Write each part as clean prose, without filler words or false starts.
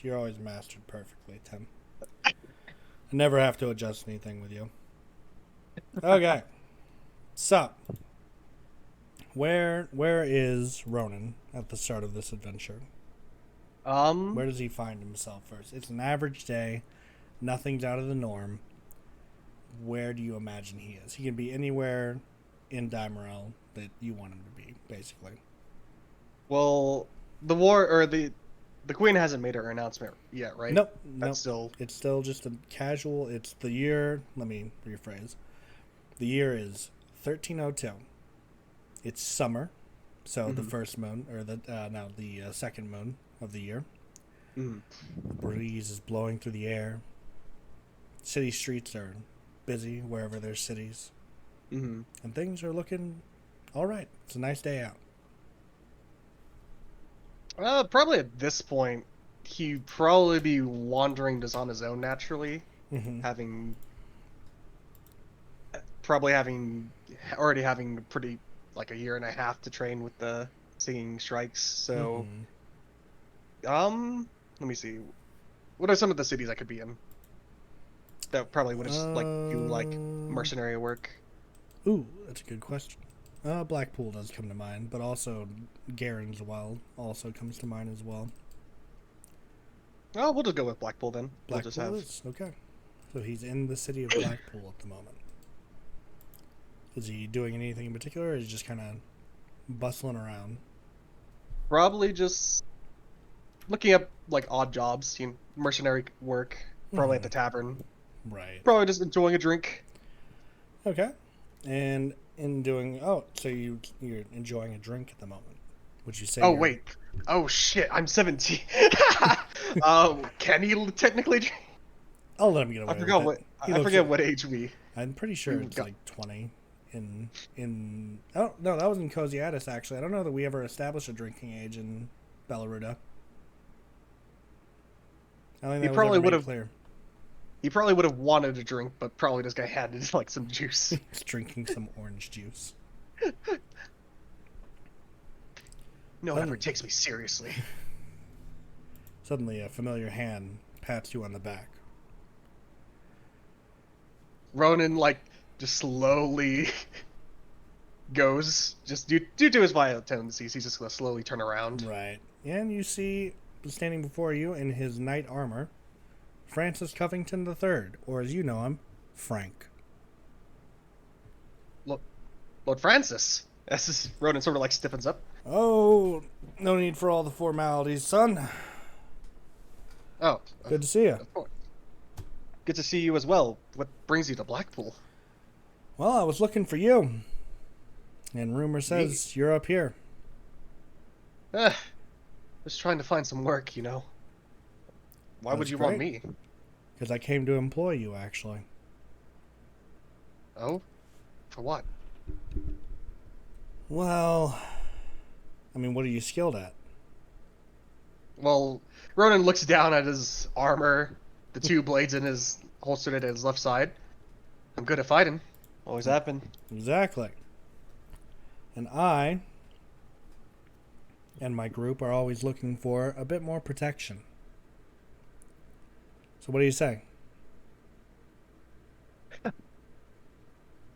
You're always mastered perfectly, Tim. I never have to adjust anything with you. Okay. So, where is Ronan at the start of this adventure? Um, Where does he find himself first? It's an average day. Nothing's out of the norm. Where do you imagine he is? He can be anywhere in Daimorel that you want him to be, basically. well, the war or the queen hasn't made her announcement yet, right? Nope, That's nope. still It's still just a casual. It's the year. Let me rephrase. The year is 1302. It's summer, so the mhm, first moon, or the second moon of the year. mhm. The breeze is blowing through the air. City streets are busy wherever there's cities, Mhm. and things are looking all right. It's a nice day out. Probably at this point, he'd probably be wandering just on his own naturally, Mm-hmm. having probably having already having pretty like a year and a half to train with the singing strikes. So, Mm-hmm. let me see. What are some of the cities I could be in that probably would have like do like Uh, mercenary work? ooh, that's a good question. Blackpool does come to mind, but also Garen's Well also comes to mind as well. Oh, we'll just go with Blackpool then. We'll just Blackpool have. is okay. So he's in the city of Blackpool at the moment. Is he doing anything in particular, or is he just kind of bustling around? Probably just looking up like odd jobs, mercenary work, probably at Mm-hmm. the tavern. Right. Probably just enjoying a drink. Okay. And in doing, so you're enjoying a drink at the moment. Would you say Oh you're? wait. Oh shit, I'm 17. Can he technically drink? I'll let him get I away with forgot it. what He I looks. forget what age we I'm pretty we sure it's got. like 20 in. Oh no, that was in Coziatis actually. I don't know that we ever established a drinking age in Bellaruda. I don't think He that was ever probably would made have clear. he probably would have wanted a drink, but probably this guy had like some juice. He's drinking some orange juice. No one ever Suddenly, takes me seriously. suddenly, a familiar hand pats you on the back. Ronan like just slowly goes just due to his violent tendencies. He's just gonna slowly turn around. Right, and you see standing before you in his knight armor, Francis Covington III, or as you know him, Frank. Look, Lord Francis. This is Ronan sort of like stiffens up. Oh, no need for all the formalities, son. Oh, Good to see you. of course. Good to see you as well. What brings you to Blackpool? Well, I was looking for you, and rumor Me? says you're up here. Eh, just trying to find some work, you know. Why would That's you want great, me? because I came to employ you, actually. Oh, for what? Well, I mean, what are you skilled at? Well, Ronan looks down at his armor, the two blades in his holstered at his left side. I'm good at fighting. Always have been. Exactly. And I and my group are always looking for a bit more protection. So, what do you say?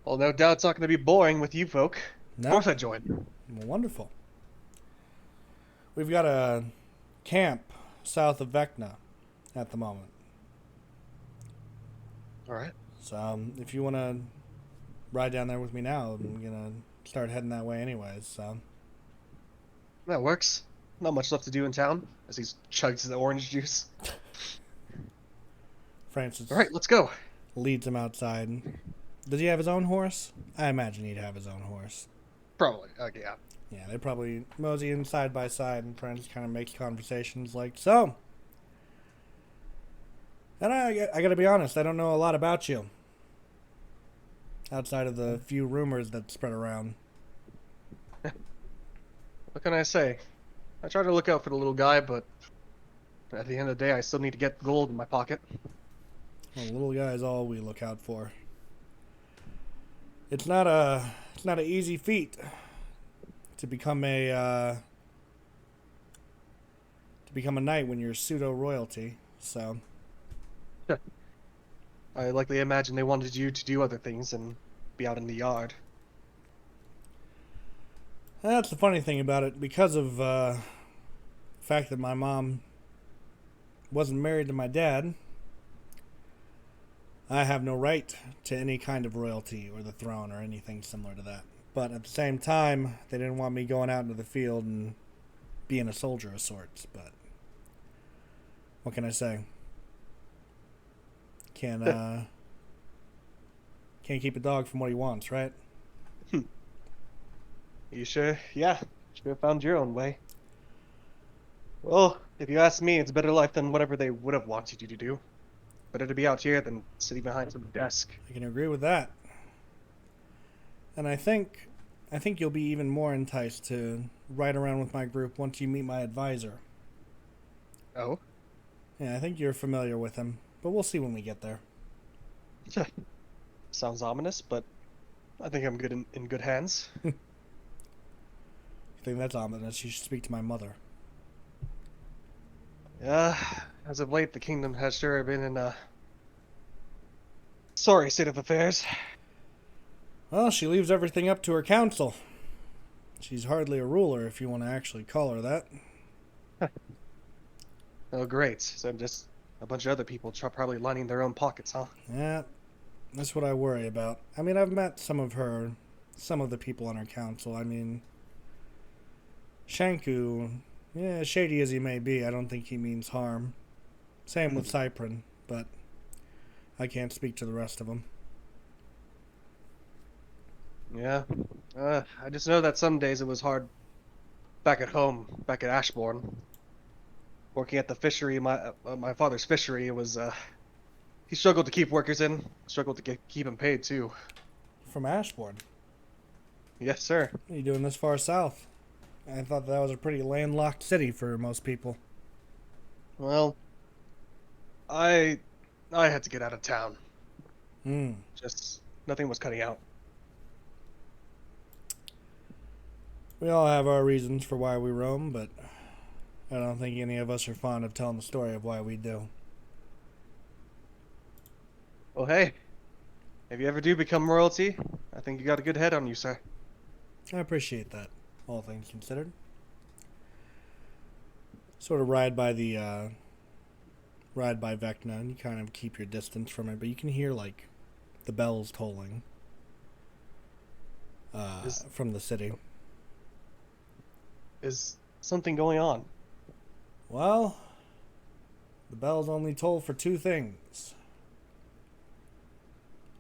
Well, no doubt it's not going to be boring with you folk. Of No? course I join. Wonderful. We've got a camp south of Vecna at the moment. All right. So, if you want to ride down there with me now, I'm going to start heading that way anyways. So, That works. Not much left to do in town as he chugs the orange juice. All Francis right, let's go. leads him outside. Does he have his own horse? I imagine he'd have his own horse. Probably. Okay, yeah. Yeah, they probably mosey in side by side, and Francis kind of makes conversations like, so. And I gotta be honest, I don't know a lot about you. Outside of the few rumors that spread around. What can I say? I try to look out for the little guy, but at the end of the day, I still need to get gold in my pocket. Well, the little guy is all we look out for. It's not an easy feat to become become a knight when you're pseudo royalty. So I likely imagine they wanted you to do other things and be out in the yard. that's the funny thing about it. Because of the fact that my mom wasn't married to my dad, I have no right to any kind of royalty or the throne or anything similar to that. But at the same time, they didn't want me going out into the field and being a soldier of sorts. But what can I say? Can't keep a dog from what he wants, right? You sure? Yeah. Should have found your own way. Well, if you ask me, it's a better life than whatever they would have wanted you to do. Better to be out here than sitting behind some desk. I can agree with that. And I think you'll be even more enticed to ride around with my group once you meet my advisor. Oh? Yeah, I think you're familiar with him, but we'll see when we get there. Sounds ominous, but I think I'm good in good hands. I think that's ominous. You should speak to my mother. Yeah, as of late, the kingdom has sure been in a sorry state of affairs. Well, she leaves everything up to her council. She's hardly a ruler, if you want to actually call her that. Oh, great. So just a bunch of other people probably lining their own pockets, huh? Yeah, that's what I worry about. I mean, I've met some of the people on her council. I mean, Shanku, yeah, shady as he may be, I don't think he means harm. Same with Cyprin, but I can't speak to the rest of them. Yeah. I just know that some days it was hard back at home, back at Ashbourne. Working at the fishery, my father's fishery, it was, he struggled to keep workers in, struggled to keep them paid, too. From Ashbourne? Yes, sir. What are you doing this far south? I thought that was a pretty landlocked city for most people. Well, I had to get out of town. Just, nothing was cutting out. We all have our reasons for why we roam, but I don't think any of us are fond of telling the story of why we do. Well, hey, if you ever do become royalty, I think you got a good head on you, sir. I appreciate that, all things considered. Sort of ride by Vecna, and you kind of keep your distance from it, but you can hear, like, the bells tolling from the city. Is something going on? Well, the bells only toll for two things: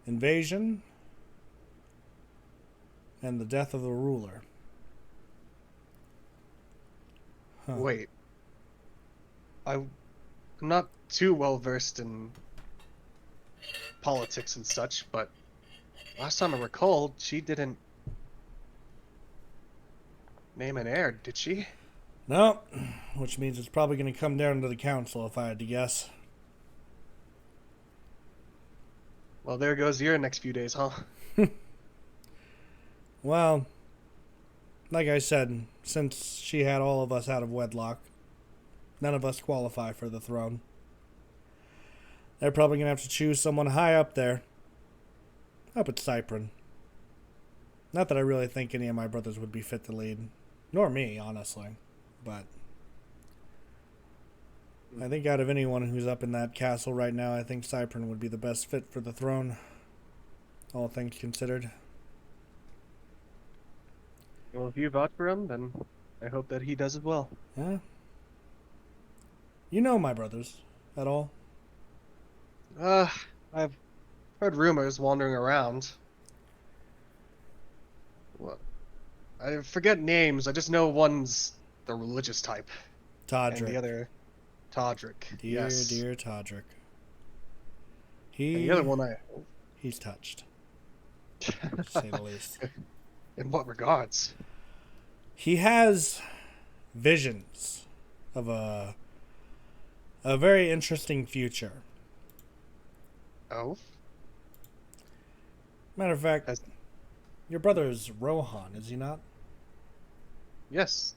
invasion and the death of the ruler. Huh. Wait. I'm not too well versed in politics and such, but last time I recall, she didn't name an heir, did she? No, which means it's probably going to come down to the council if I had to guess. Well, there goes your next few days, huh? Well, like I said, since she had all of us out of wedlock, none of us qualify for the throne. They're probably going to have to choose someone high up there. Up at Cyprin. Not that I really think any of my brothers would be fit to lead. Nor me, honestly. But I think out of anyone who's up in that castle right now, I think Cyprin would be the best fit for the throne. All things considered. Well, if you vouch for him, then I hope that he does as well. Yeah. You know my brothers at all? I've heard rumors wandering around. Well, I forget names. I just know one's the religious type. Todrick. And the other, Todrick. Yes. Dear Todrick. And the other one he's touched. To say the least. In what regards? He has visions of a very interesting future. Oh? Matter of fact, your brother is Rohan, is he not? Yes.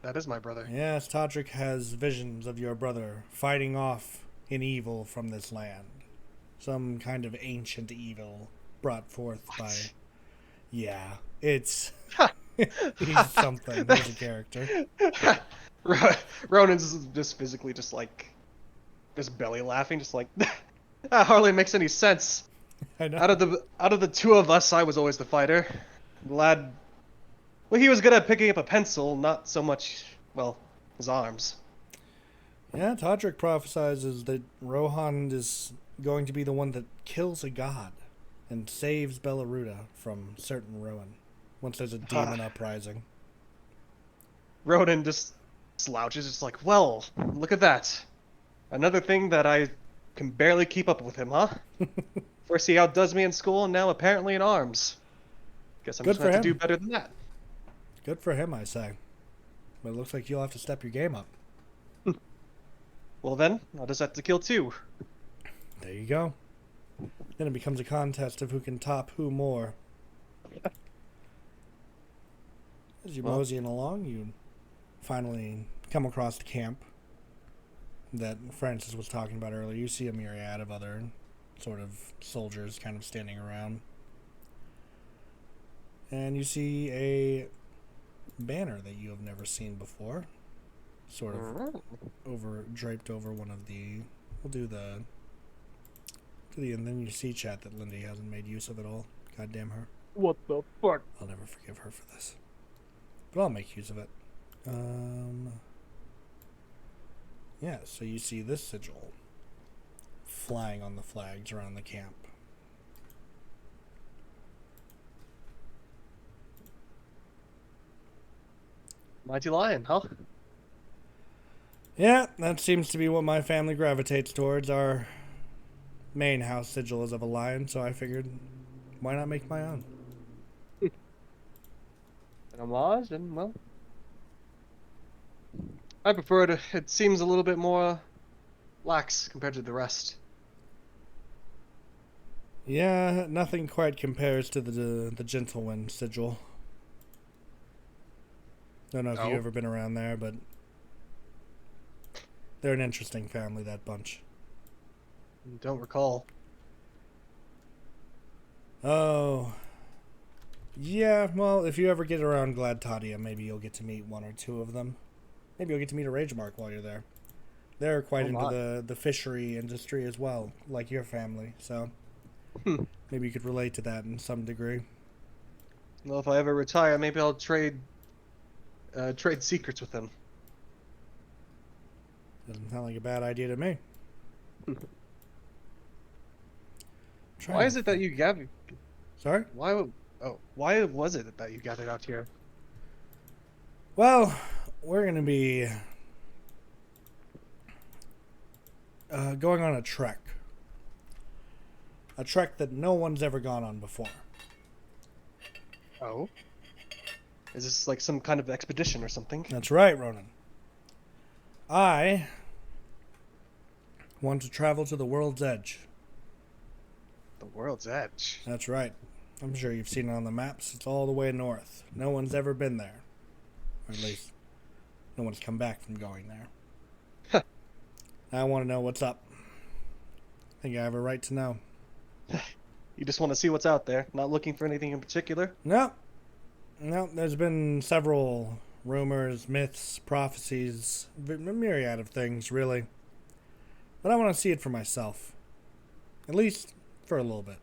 That is my brother. Yes, Todrick has visions of your brother fighting off an evil from this land. Some kind of ancient evil brought forth by. What? Yeah, it's. He's something. He's a character. Ronan's just physically just belly laughing, just like that hardly makes any sense. I know. Out of the two of us, I was always the fighter. The lad, well, he was good at picking up a pencil, not so much, well, his arms. Yeah, Todrick prophesizes that Rohan is going to be the one that kills a god and saves Bellaruda from certain ruin once there's a demon uprising. Ronan just slouches, just like, well, look at that. Another thing that I can barely keep up with him, huh? First he outdoes me in school, and now apparently in arms. Guess I'm Good just gonna for have to do him. better than that. Good for him, I say. But it looks like you'll have to step your game up. Well then, I'll just have to kill two. There you go. Then it becomes a contest of who can top who more. As you're moseying along, you finally come across the camp that Francis was talking about earlier. You see a myriad of other sort of soldiers kind of standing around. And you see a banner that you have never seen before. Sort of draped over one of the. We'll do the. And then you see, chat, that Lindy hasn't made use of it all. God damn her. What the fuck? I'll never forgive her for this. But I'll make use of it. Yeah, so you see this sigil flying on the flags around the camp. Mighty Lion, huh? Yeah, that seems to be what my family gravitates towards. Our main house sigil is of a lion, so I figured, why not make my own? An homage, and well, I prefer it. It seems a little bit more lax compared to the rest. Yeah, nothing quite compares to the Gentlewind sigil. Don't know if you've ever been around there, but they're an interesting family, that bunch. Don't recall. Oh. Yeah, well, if you ever get around Glad Tadia, maybe you'll get to meet one or two of them. Maybe you'll get to meet a Ragemark while you're there. They're quite into the fishery industry as well, like your family, so maybe you could relate to that in some degree. Well, if I ever retire, maybe I'll trade secrets with him. Doesn't sound like a bad idea to me. Why is it that you gathered? Sorry? Why was it that you gathered out here? Well, we're going to be going on a trek. A trek that no one's ever gone on before. Oh? Is this like some kind of expedition or something? That's right, Ronnen. I want to travel to the world's edge. The world's edge. That's right. I'm sure you've seen it on the maps. It's all the way north. No one's ever been there. Or at least, no one's come back from going there. I want to know what's up. I think I have a right to know. You just want to see what's out there, not looking for anything in particular? No, there's been several rumors, myths, prophecies, a myriad of things, really. But I want to see it for myself. At least for a little bit.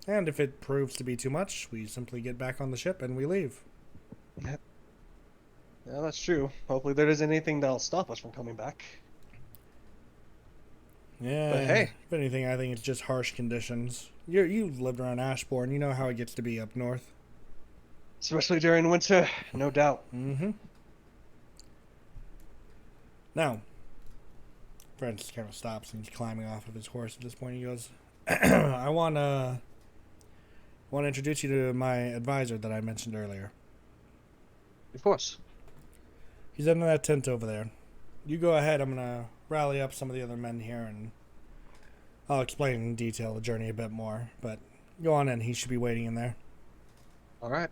And if it proves to be too much, we simply get back on the ship and we leave. Yeah, that's true. Hopefully there isn't anything that'll stop us from coming back. Yeah, but hey. If anything, I think it's just harsh conditions. You've lived around Ashbourne. You know how it gets to be up north. Especially during winter, no doubt. Mm-hmm. Now, Francis kind of stops and he's climbing off of his horse at this point. He goes, I want to introduce you to my advisor that I mentioned earlier. Of course. He's in that tent over there. You go ahead. I'm going to rally up some of the other men here, and I'll explain in detail the journey a bit more. But go on in. He should be waiting in there. All right.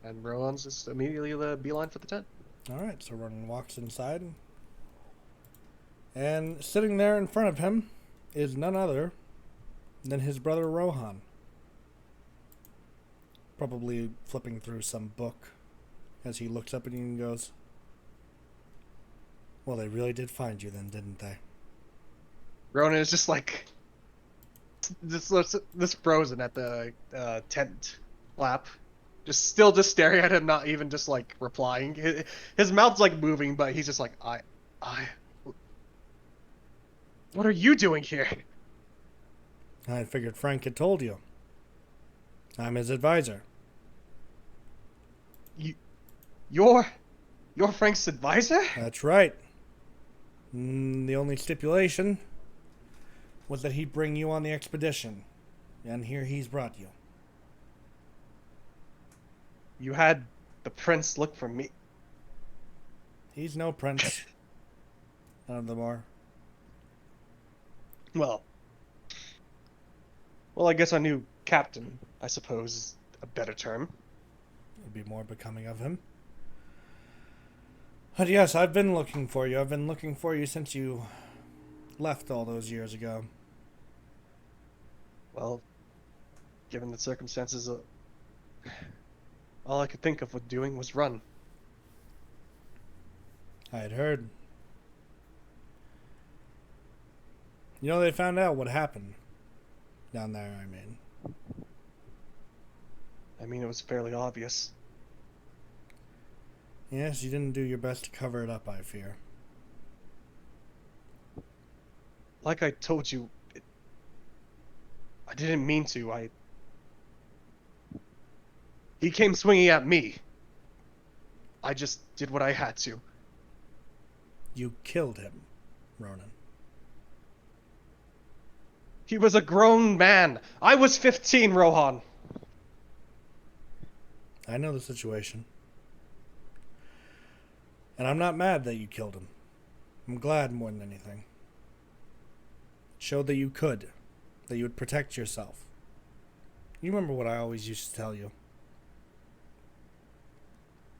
And Rowan's just immediately the beeline for the tent. All right, so Ronnen walks inside, and sitting there in front of him is none other than his brother Rohan. Probably flipping through some book as he looks up at you and goes, "Well, they really did find you then, didn't they?" Ronan is just like this frozen at the tent flap, just staring at him, not even just like replying. His mouth's like moving, but he's just like, I. What are you doing here? I figured Frank had told you. I'm his advisor. You're Frank's advisor? That's right. The only stipulation was that he'd bring you on the expedition. And here he's brought you. You had the prince look for me. He's no prince. None of them are. Well, I guess our new captain, I suppose, is a better term. It'd be more becoming of him. But yes, I've been looking for you. I've been looking for you since you left all those years ago. Well, given the circumstances, all I could think of with doing was run. I had heard. You know, they found out what happened down there, I mean. It was fairly obvious. Yes, you didn't do your best to cover it up, I fear. Like I told you, I didn't mean to. He came swinging at me. I just did what I had to. You killed him, Ronan. He was a grown man. I was 15, Rohan. I know the situation. And I'm not mad that you killed him. I'm glad more than anything. It showed that you could. That you would protect yourself. You remember what I always used to tell you.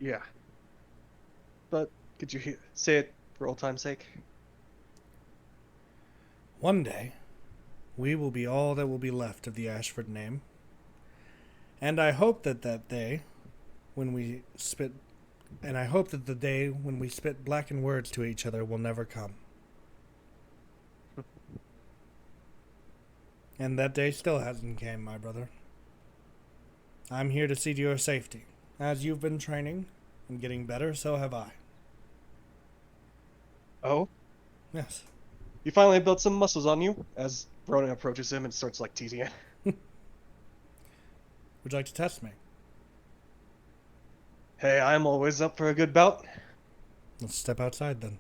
Yeah. But could you say it for old time's sake? One day, we will be all that will be left of the Ashford name. And I hope that day, when we spit... And I hope that the day when we spit blackened words to each other will never come. And that day still hasn't came, my brother. I'm here to see to your safety. As you've been training and getting better, so have I. Oh? Yes. You finally built some muscles on you? As Ronan approaches him and starts, teasing it. Would you like to test me? Hey, I'm always up for a good bout. Let's step outside then.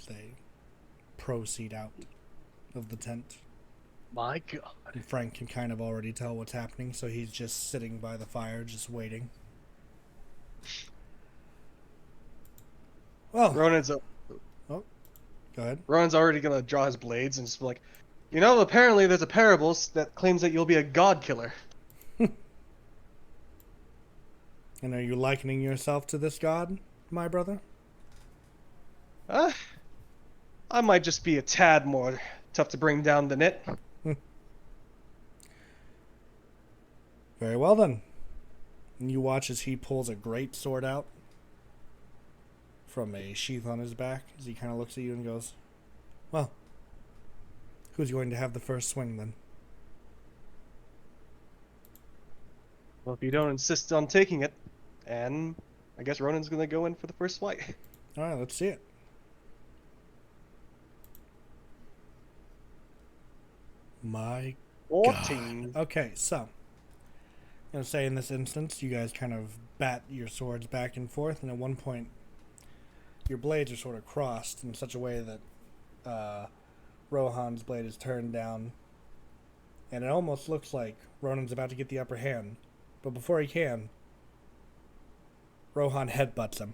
They proceed out of the tent. My God. And Frank can kind of already tell what's happening, so he's just sitting by the fire, just waiting. Well, Ronan's go ahead. Ronan's already gonna draw his blades and just be like, apparently there's a parable that claims that you'll be a god killer. And are you likening yourself to this god, my brother? I might just be a tad more tough to bring down than it. Very well then. And you watch as he pulls a great sword out from a sheath on his back as he kind of looks at you and goes, "Well, who's going to have the first swing then?" Well, if you don't insist on taking it, and I guess Ronan's gonna go in for the first fight. All right, let's see it. My 14. God. Okay, so I'm gonna say in this instance, you guys kind of bat your swords back and forth, and at one point, your blades are sort of crossed in such a way that Rohan's blade is turned down, and it almost looks like Ronan's about to get the upper hand, but before he can, Rohan headbutts him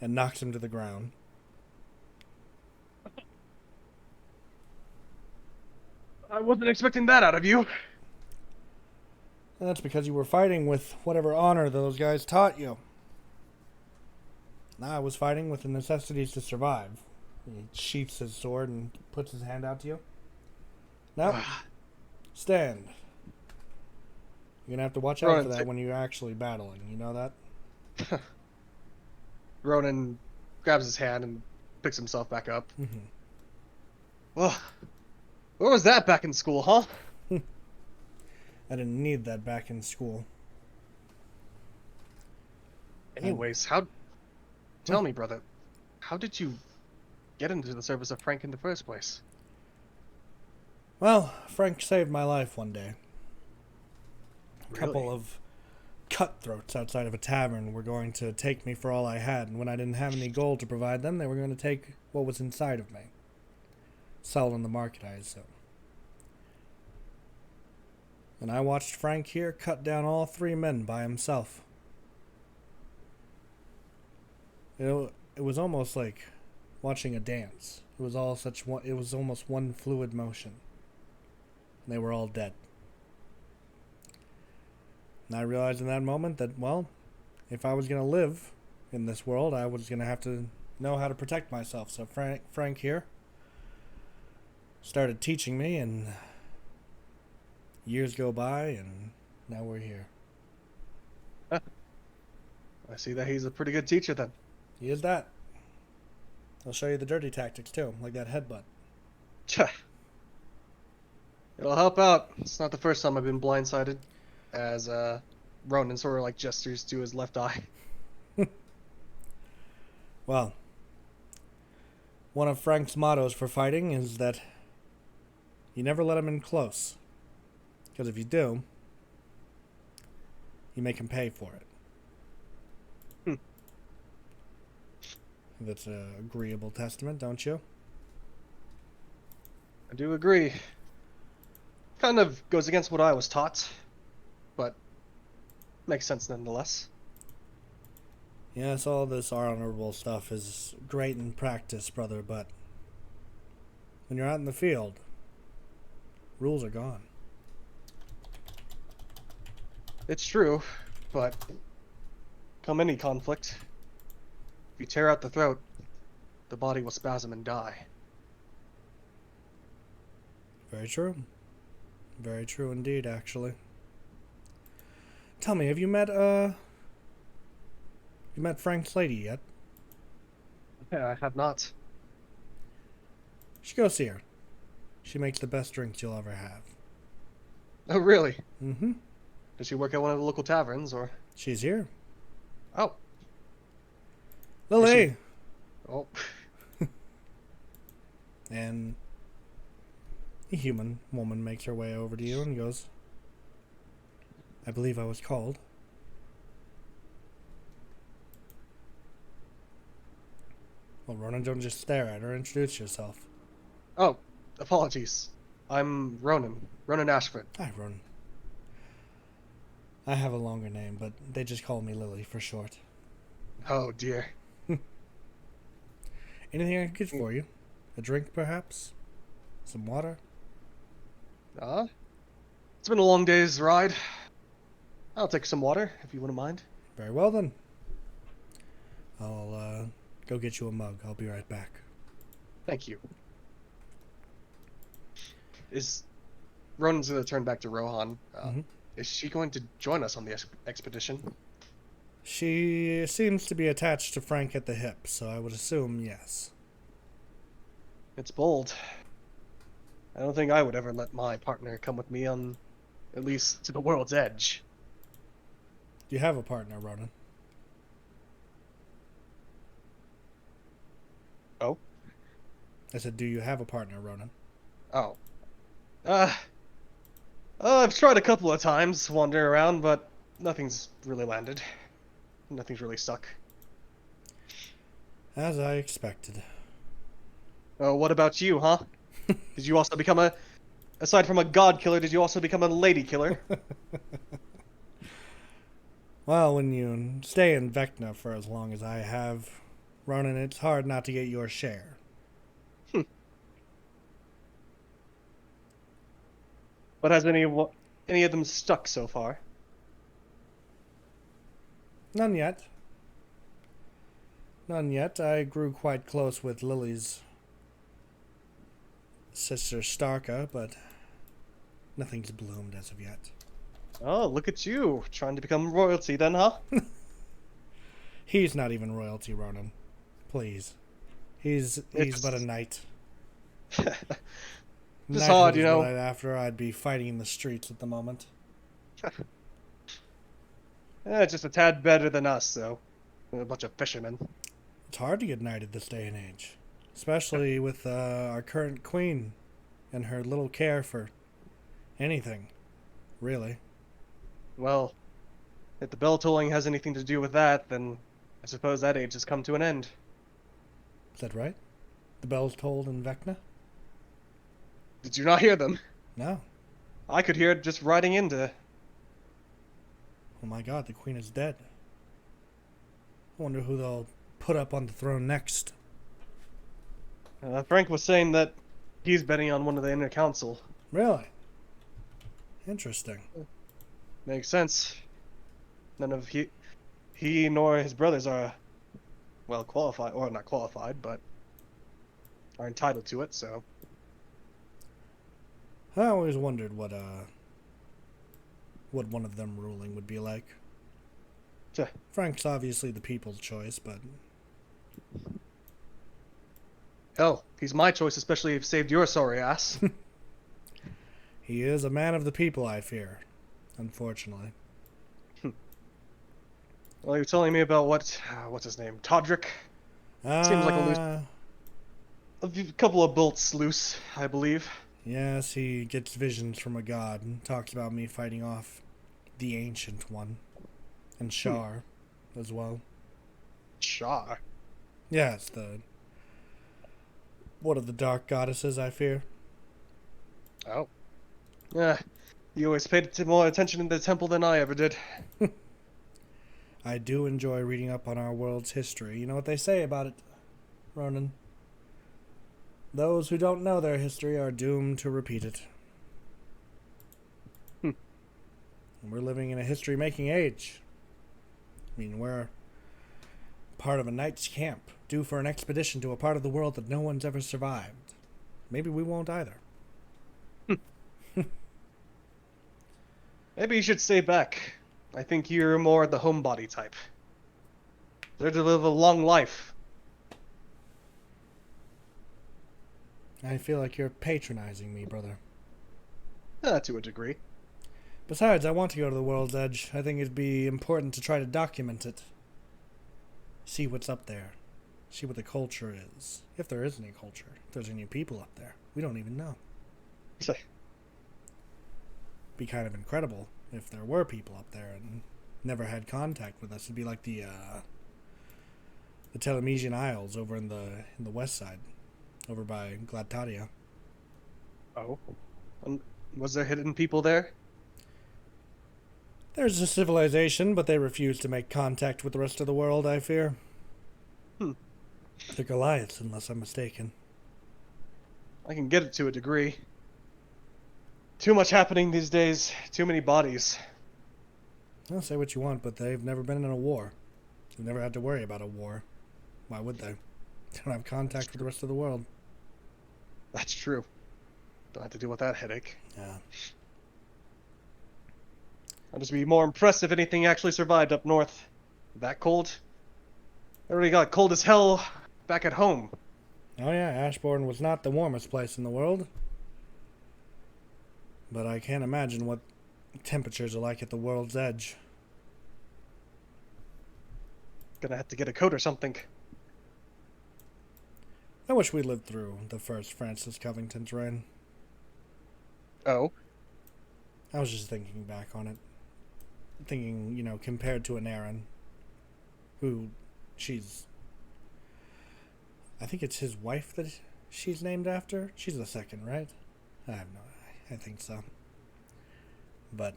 and knocks him to the ground. I wasn't expecting that out of you. And that's because you were fighting with whatever honor those guys taught you. I was fighting with the necessities to survive. He sheaths his sword and puts his hand out to you. Now, stand. You're going to have to watch out for that when you're actually battling. You know that? Ronnen grabs his hand and picks himself back up. Mm-hmm. Well, where was that back in school, huh? I didn't need that back in school. Anyways, tell me, brother, how did you get into the service of Frank in the first place? Well, Frank saved my life one day. A Really? couple of cutthroats outside of a tavern were going to take me for all I had, and when I didn't have any gold to provide them, they were going to take what was inside of me. Sell on the market, I assume. And I watched Frank here cut down all 3 men by himself. It was almost like watching a dance. It was almost one fluid motion. And they were all dead. And I realized in that moment that, well, if I was going to live in this world, I was going to have to know how to protect myself. So Frank here started teaching me, and years go by, and now we're here. I see that he's a pretty good teacher then. He is that. I'll show you the dirty tactics too, like that headbutt. It'll help out. It's not the first time I've been blindsided, as Ronnen sort of like gestures to his left eye. Well, one of Frank's mottos for fighting is that you never let him in close. Because if you do, you make him pay for it. That's an agreeable testament, don't you? I do agree. Kind of goes against what I was taught, but makes sense nonetheless. Yes, all this honorable stuff is great in practice, brother, but when you're out in the field, rules are gone. It's true, but come any conflict, if you tear out the throat, the body will spasm and die. Very true. Very true indeed, actually. Tell me, have you met Frank's lady yet? Yeah, I have not. You should go see her. She makes the best drinks you'll ever have. Oh, really? Mm-hmm. Does she work at one of the local taverns, or? She's here. Oh. Lily! Oh. And a human woman makes her way over to you and goes, I believe I was called. Well, Ronan, don't just stare at her. Introduce yourself. Oh, apologies. I'm Ronnen. Ronnen Ashford. Hi, Ronan. I have a longer name, but they just call me Lily for short. Oh, dear. Anything I can get for you? A drink, perhaps? Some water? It's been a long day's ride. I'll take some water, if you wouldn't mind. Very well, then. I'll, go get you a mug. I'll be right back. Thank you. Ronan's gonna turn back to Rohan. Is she going to join us on the expedition? She seems to be attached to Frank at the hip, so I would assume yes. It's bold. I don't think I would ever let my partner come with me on, at least to the world's edge. Do you have a partner, Ronan? Oh? I said, do you have a partner, Ronan? Oh. I've tried a couple of times wandering around, but nothing's really landed. Nothing's really stuck. As I expected. Oh, what about you, huh? Did you also become aside from a god killer, did you also become a lady killer? Well, when you stay in Vecna for as long as I have, Ronan, it's hard not to get your share. But has any of them stuck so far? None yet. None yet. I grew quite close with Lily's sister Starka, but nothing's bloomed as of yet. Oh, look at you, trying to become royalty then, huh? He's not even royalty, Ronnen. Please. He's but a It's knight. just Knighthood hard, you is what know. I'd after. I'd be fighting in the streets at the moment. Just a tad better than us, though. A bunch of fishermen. It's hard to get knighted this day and age, especially with our current queen and her little care for anything, really. Well, if the bell tolling has anything to do with that, then I suppose that age has come to an end. Is that right? The bells tolled in Vecna? Did you not hear them? No. I could hear it just riding into. Oh my god, the queen is dead. I wonder who they'll put up on the throne next. Frank was saying that he's betting on one of the inner council. Really? Interesting. Makes sense. None of he nor his brothers are well qualified, or not qualified, but are entitled to it. So I always wondered what one of them ruling would be like. Tuh. Frank's obviously the people's choice, but hell, he's my choice, especially if saved your sorry ass. he is a man of the people, I fear. Unfortunately. Well, you're telling me about what's his name, Todrick? Seems like a couple of bolts loose, I believe. Yes, he gets visions from a god and talks about me fighting off the Ancient One. And Shar as well. Shar. Yes, one of the dark goddesses, I fear. Oh. Yeah. You always paid more attention in the temple than I ever did. I do enjoy reading up on our world's history. You know what they say about it, Ronan? Those who don't know their history are doomed to repeat it. We're living in a history-making age. I mean, we're part of a knight's camp, due for an expedition to a part of the world that no one's ever survived. Maybe we won't either. Maybe you should stay back. I think you're more the homebody type. They're to live a long life. I feel like you're patronizing me, brother. To a degree. Besides, I want to go to the world's edge. I think it'd be important to try to document it. See what's up there. See what the culture is. If there is any culture. If there's any people up there. We don't even know. Be kind of incredible if there were people up there and never had contact with us. It'd be like the Telemesian Isles over in the west side. Over by Gladtadia. Oh. Was there hidden people there? There's a civilization, but they refuse to make contact with the rest of the world, I fear. The Goliaths, unless I'm mistaken. I can get it to a degree. Too much happening these days. Too many bodies. I'll say what you want, but they've never been in a war. They've never had to worry about a war. Why would they? They don't have contact with the rest of the world. That's true. Don't have to deal with that headache. Yeah. I'd just be more impressed if anything actually survived up north. That cold? It already got cold as hell back at home. Oh yeah, Ashbourne was not the warmest place in the world. But I can't imagine what temperatures are like at the world's edge. Gonna have to get a coat or something. I wish we lived through the first Francis Covington's reign. Oh? I was just thinking back on it. Thinking, compared to Anerin, who I think it's his wife that she's named after. She's the second, right? I think so. But,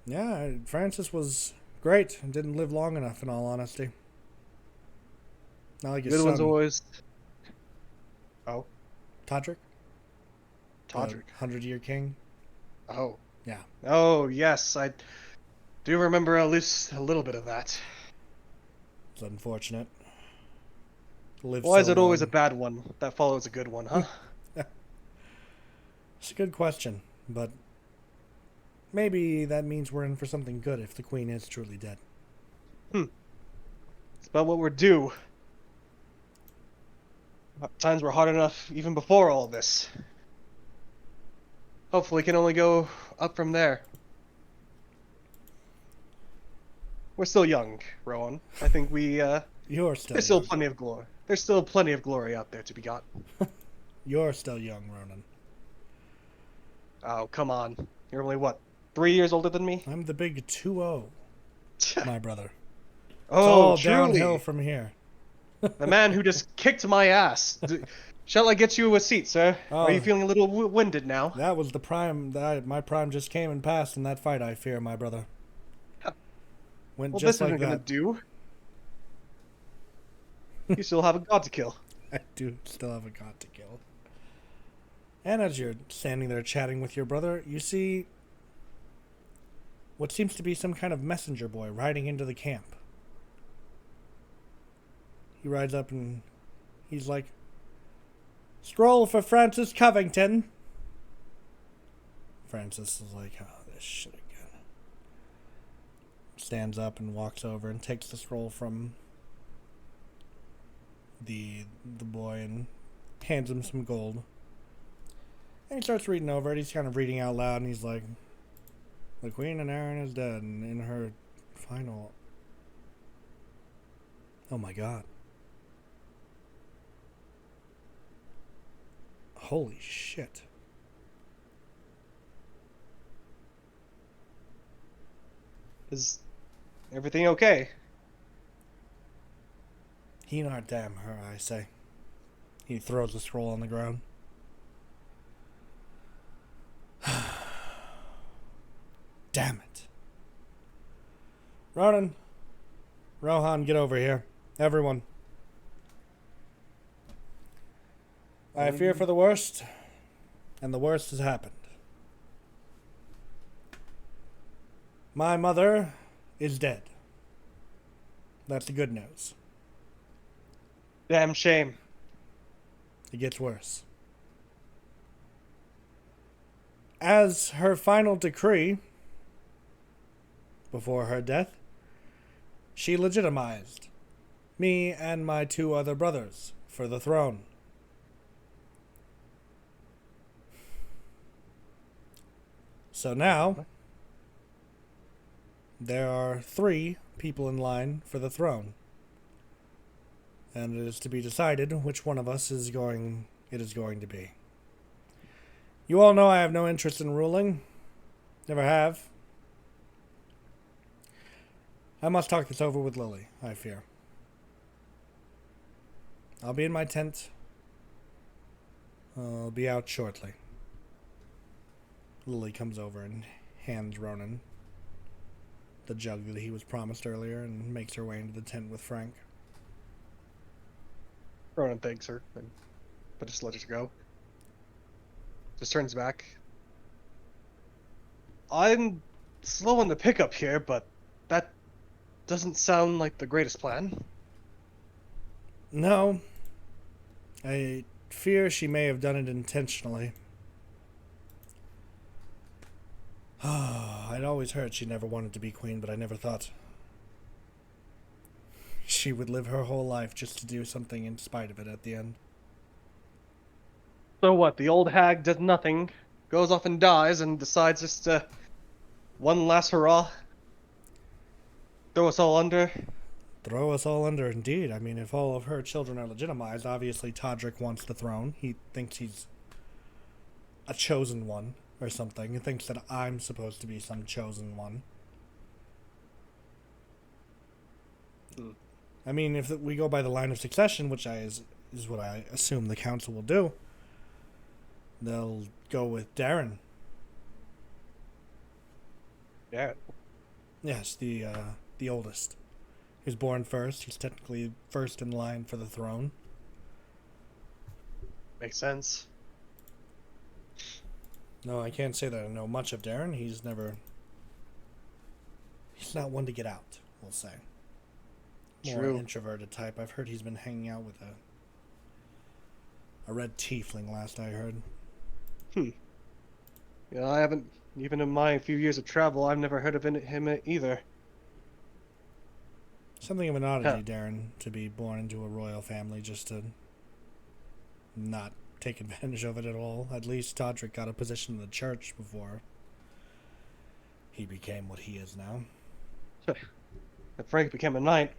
yeah, Francis was great and didn't live long enough, in all honesty. Not like his Good son, ones always. Oh? Todrick, the Todrick. 100-year king. Oh. Yeah. Oh, yes, I do remember at least a little bit of that. It's unfortunate. Lived Why so is it always a long. bad one that follows a good one, huh? It's a good question, but maybe that means we're in for something good if the queen is truly dead. Hmm. It's about what we're due. Times were hard enough even before all this. Hopefully, it can only go up from there. We're still young, Rowan. I think You're still there's still young. plenty of glory. There's still plenty of glory out there to be got. You're still young, Ronan. Oh, come on. You're only what, 3 years older than me? I'm the big 2-0, my brother. It's Oh, all downhill truly. from here. The man who just kicked my ass. Shall I get you a seat, sir? Are you Oh, feeling a little winded now? that was the prime. My prime just came and passed in that fight, I fear, my brother. Went Well, just this like isn't gonna that. do. You still have a god to kill. I do still have a god to kill. And as you're standing there chatting with your brother, you see what seems to be some kind of messenger boy riding into the camp. He rides up and he's like, "Scroll for Francis Covington." Francis is like, "Oh, this shit again." Stands up and walks over and takes the scroll from the boy and hands him some gold. And he starts reading over it. He's kind of reading out loud, and he's like, "The Queen Anerin is dead, and in her final..." Oh my god. Holy shit. Is everything okay? He not damn her, I say. He throws the scroll on the ground. Damn it. Ronan, Rohan, get over here. Everyone. I fear for the worst, and the worst has happened. My mother is dead. That's the good news. Damn shame. It gets worse. As her final decree, before her death, she legitimized me and my 2 other brothers for the throne. So now, there are 3 people in line for the throne. And it is to be decided which one of us it is going to be. You all know I have no interest in ruling. Never have. I must talk this over with Lily, I fear. I'll be in my tent. I'll be out shortly. Lily comes over and hands Ronan the jug that he was promised earlier and makes her way into the tent with Frank. Ronan thanks her, but just lets her go. Just turns back. I'm slow on the pickup here, but that doesn't sound like the greatest plan. No. I fear she may have done it intentionally. I'd always heard she never wanted to be queen, but I never thought she would live her whole life just to do something in spite of it at the end. So what? The old hag does nothing, goes off and dies, and decides just to one last hurrah, throw us all under. Throw us all under, indeed. I mean, if all of her children are legitimized, obviously Todrick wants the throne. He thinks he's a chosen one or something. He thinks that I'm supposed to be some chosen one. I mean, if we go by the line of succession, which is what I assume the council will do, they'll go with Darren. Yeah. Yes, the oldest. He was born first. He's technically first in line for the throne. Makes sense. No, I can't say that I know much of Darren. He's not one to get out, we'll say. More True. introverted type. I've heard he's been hanging out with a red tiefling last I heard. Hmm. Yeah, I haven't, even in my few years of travel, I've never heard of him either. Something of an Huh. oddity, Darren, to be born into a royal family just to not take advantage of it at all. At least Todrick got a position in the church before he became what he is now. If Frank became a knight,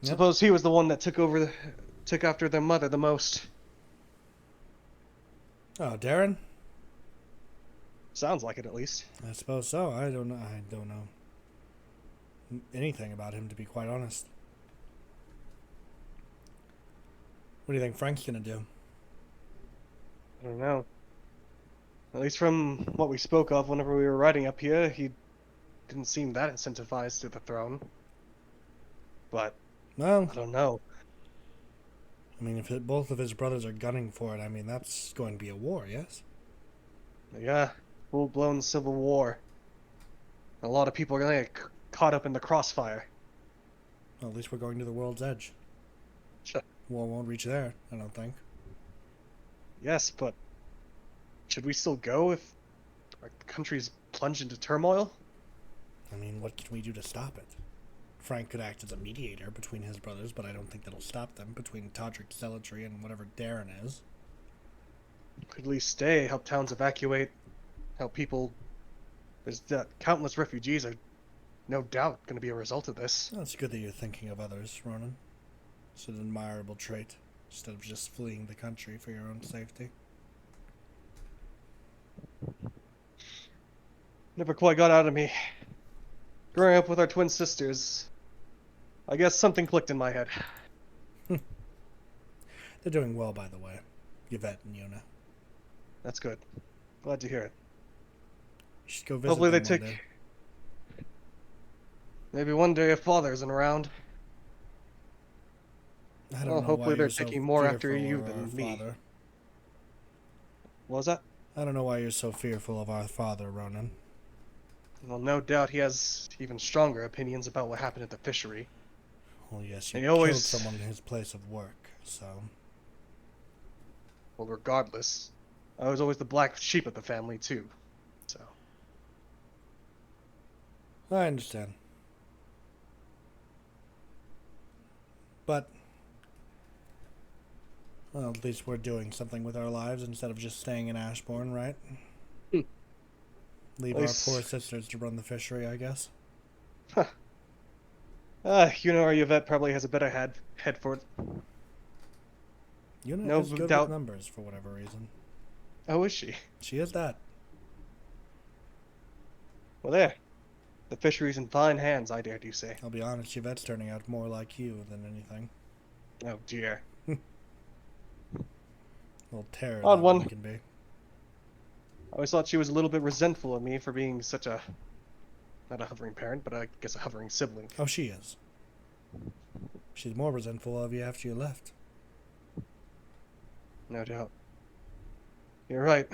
Yep. suppose he was the one that took after their mother the most. Oh, Darren? Sounds like it, at least. I suppose so. I don't know. I don't know anything about him, to be quite honest. What do you think Frank's gonna do? I don't know. At least from what we spoke of whenever we were riding up here, he didn't seem that incentivized to the throne. But Well, I don't know. I mean, if both of his brothers are gunning for it, I mean, that's going to be a war, yes? Yeah, full-blown civil war. A lot of people are gonna get caught up in the crossfire. Well, at least we're going to the world's edge. Sure. War won't reach there, I don't think. Yes, but should we still go if our country's plunged into turmoil? I mean, what can we do to stop it? Frank could act as a mediator between his brothers, but I don't think that'll stop them, between Todrick's zealotry and whatever Darren is. Could at least stay, help towns evacuate, help people. There's countless refugees are no doubt going to be a result of this. Well, it's good that you're thinking of others, Ronnen. It's an admirable trait, instead of just fleeing the country for your own safety. Never quite got out of me. Growing up with our twin sisters, I guess something clicked in my head. They're doing well, by the way. Yvette and Yona. That's good. Glad to hear it. You should go visit Hopefully they them one take. day. Maybe one day if father isn't around. I don't Well, know hopefully why they're you're so taking more after fearful you of our than me. father. What was that? I don't know why you're so fearful of our father, Ronan. Well, no doubt he has even stronger opinions about what happened at the fishery. Well, yes, And you he killed always. someone in his place of work, so... Well, regardless, I was always the black sheep of the family, too. So. I understand. But... well, at least we're doing something with our lives instead of just staying in Ashbourne, right? Hmm. Leave At our least- poor sisters to run the fishery, I guess. Our Yvette probably has a better head for it. Yuna No is good doubt. with numbers for whatever reason. Oh, is she? She is that. Well, there. The fishery's in fine hands, I dare you say. I'll be honest, Yvette's turning out more like you than anything. Oh, dear. Little terror Odd that one. one can be. I always thought she was a little bit resentful of me for being such a... not a hovering parent, but I guess a hovering sibling. Oh, she is. She's more resentful of you after you left. No doubt. You're right.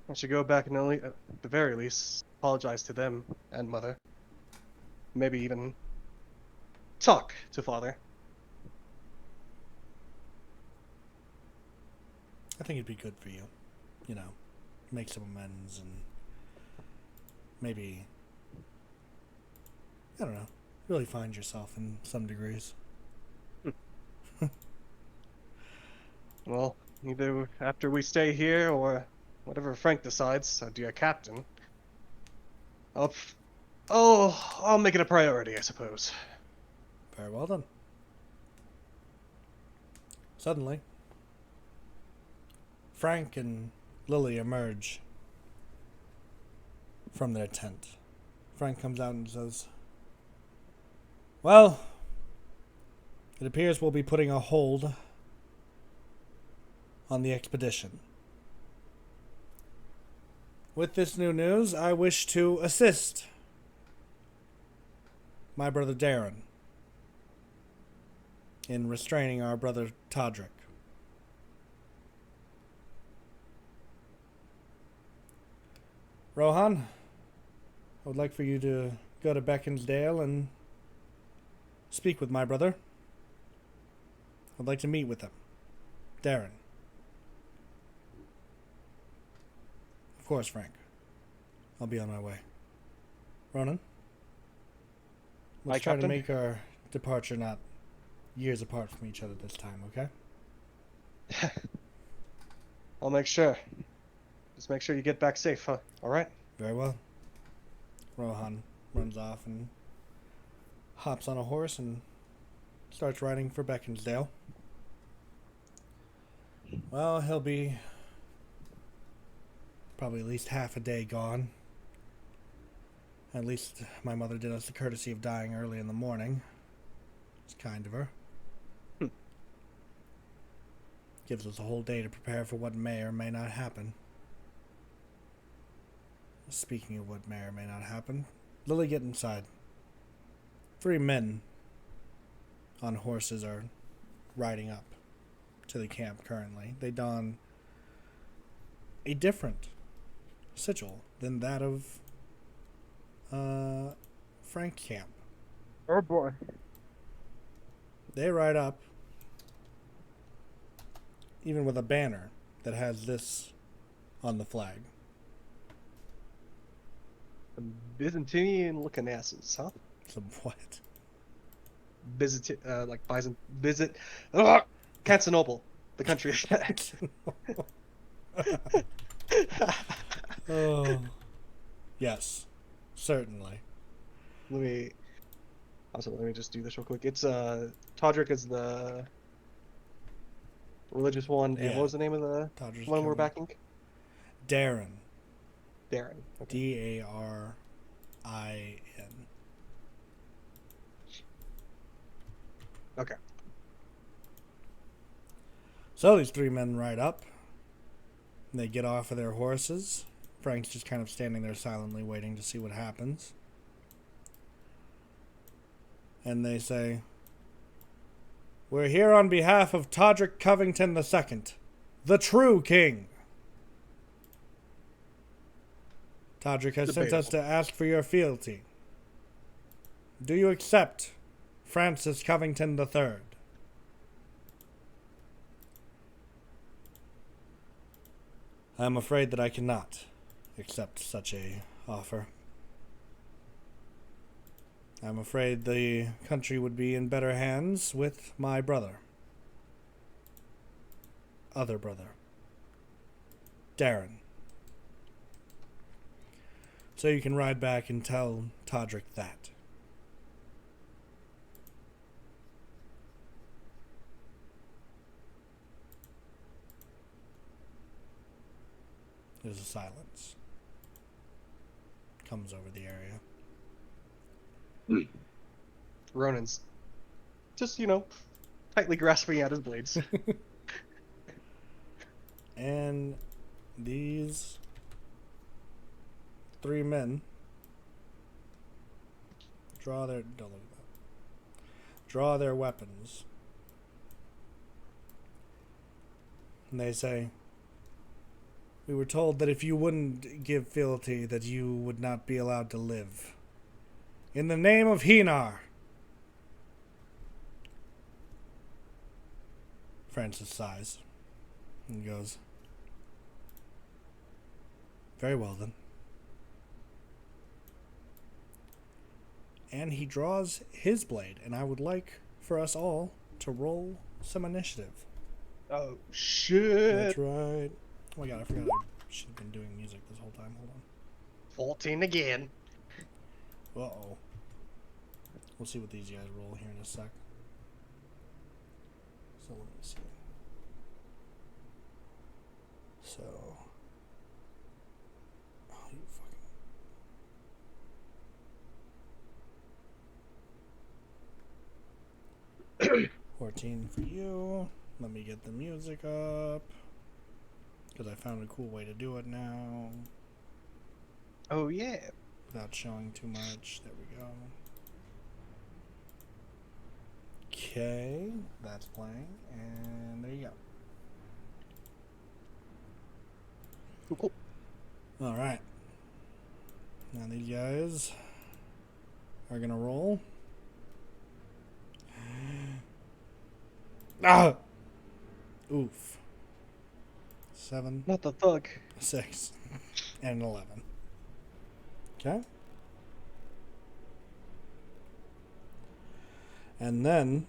I should go back and only, at the very least, apologize to them and mother. Maybe even talk to father. I think it'd be good for you. You know, make some amends and maybe, I don't know, really find yourself in some degrees. Well, either after we stay here or whatever Frank decides, our dear captain. I'll make it a priority, I suppose. Very well done. Suddenly, Frank and Lily emerge from their tent. Frank comes out and says, well, it appears we'll be putting a hold on the expedition. With this new news, I wish to assist my brother Darren in restraining our brother Todrick. Rohan, I would like for you to go to Beaconsdale and speak with my brother. I'd like to meet with him. Darren. Of course, Frank. I'll be on my way. Ronan, let's Aye, try to Captain. make our departure not years apart from each other this time, okay? I'll make sure. Just make sure you get back safe, huh? All right. Very well. Rohan runs off and hops on a horse and starts riding for Beaconsdale. Well, he'll be probably at least half a day gone. At least my mother did us the courtesy of dying early in the morning. It's kind of her. Gives us a whole day to prepare for what may or may not happen. Speaking of what may or may not happen, Lily, get inside. 3 men on horses are riding up to the camp currently. They don a different sigil than that of Frank's camp. Oh boy. They ride up even with a banner that has this on the flag. Byzantinian looking asses, huh? Some what? Like Constantinople, the country of that. Oh, yes, certainly. Let me just do this real quick. It's Todrick is the religious one, and Yeah. what was the name of the Todrick's one we're coming. backing? Darren. Darren. Okay. Darin. Okay. So these 3 men ride up. They get off of their horses. Frank's just kind of standing there silently waiting to see what happens. And they say, "We're here on behalf of Todrick Covington II, the true king. Todrick has sent us to ask for your fealty. Do you accept Francis Covington III?" I am afraid that I cannot accept such a offer. I'm afraid the country would be in better hands with my brother. Other brother. Darren. So you can ride back and tell Todrick that. There's a silence. Comes over the area. Ronan's just, tightly grasping at his blades. And these 3 men draw their weapons. And they say, "We were told that if you wouldn't give fealty, that you would not be allowed to live. In the name of Hinar." Francis sighs and goes, "Very well then." And he draws his blade, and I would like for us all to roll some initiative. Oh shit! That's right. Oh my god, I forgot I should have been doing music this whole time. Hold on. 14 again. Uh-oh. We'll see what these guys roll here in a sec. So let me see. So... Oh, you fucking... 14 for you. Let me get the music up. Because I found a cool way to do it now. Oh yeah. Without showing too much. There we go. Okay, that's playing, and there you go. Cool. All right. Now these guys are gonna roll. Ah! Oof. 7, Not the thug. 6, and an 11. Okay. And then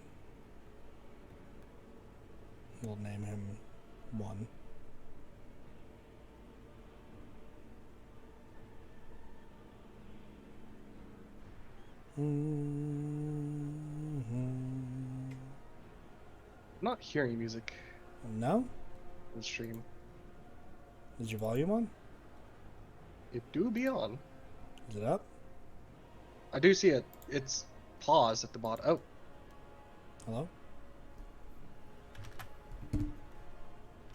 we'll name him 1. Not hearing music No? on the stream. Is your volume on? It do be on. Is it up? I do see it. It's paused at the bottom. Oh, Hello?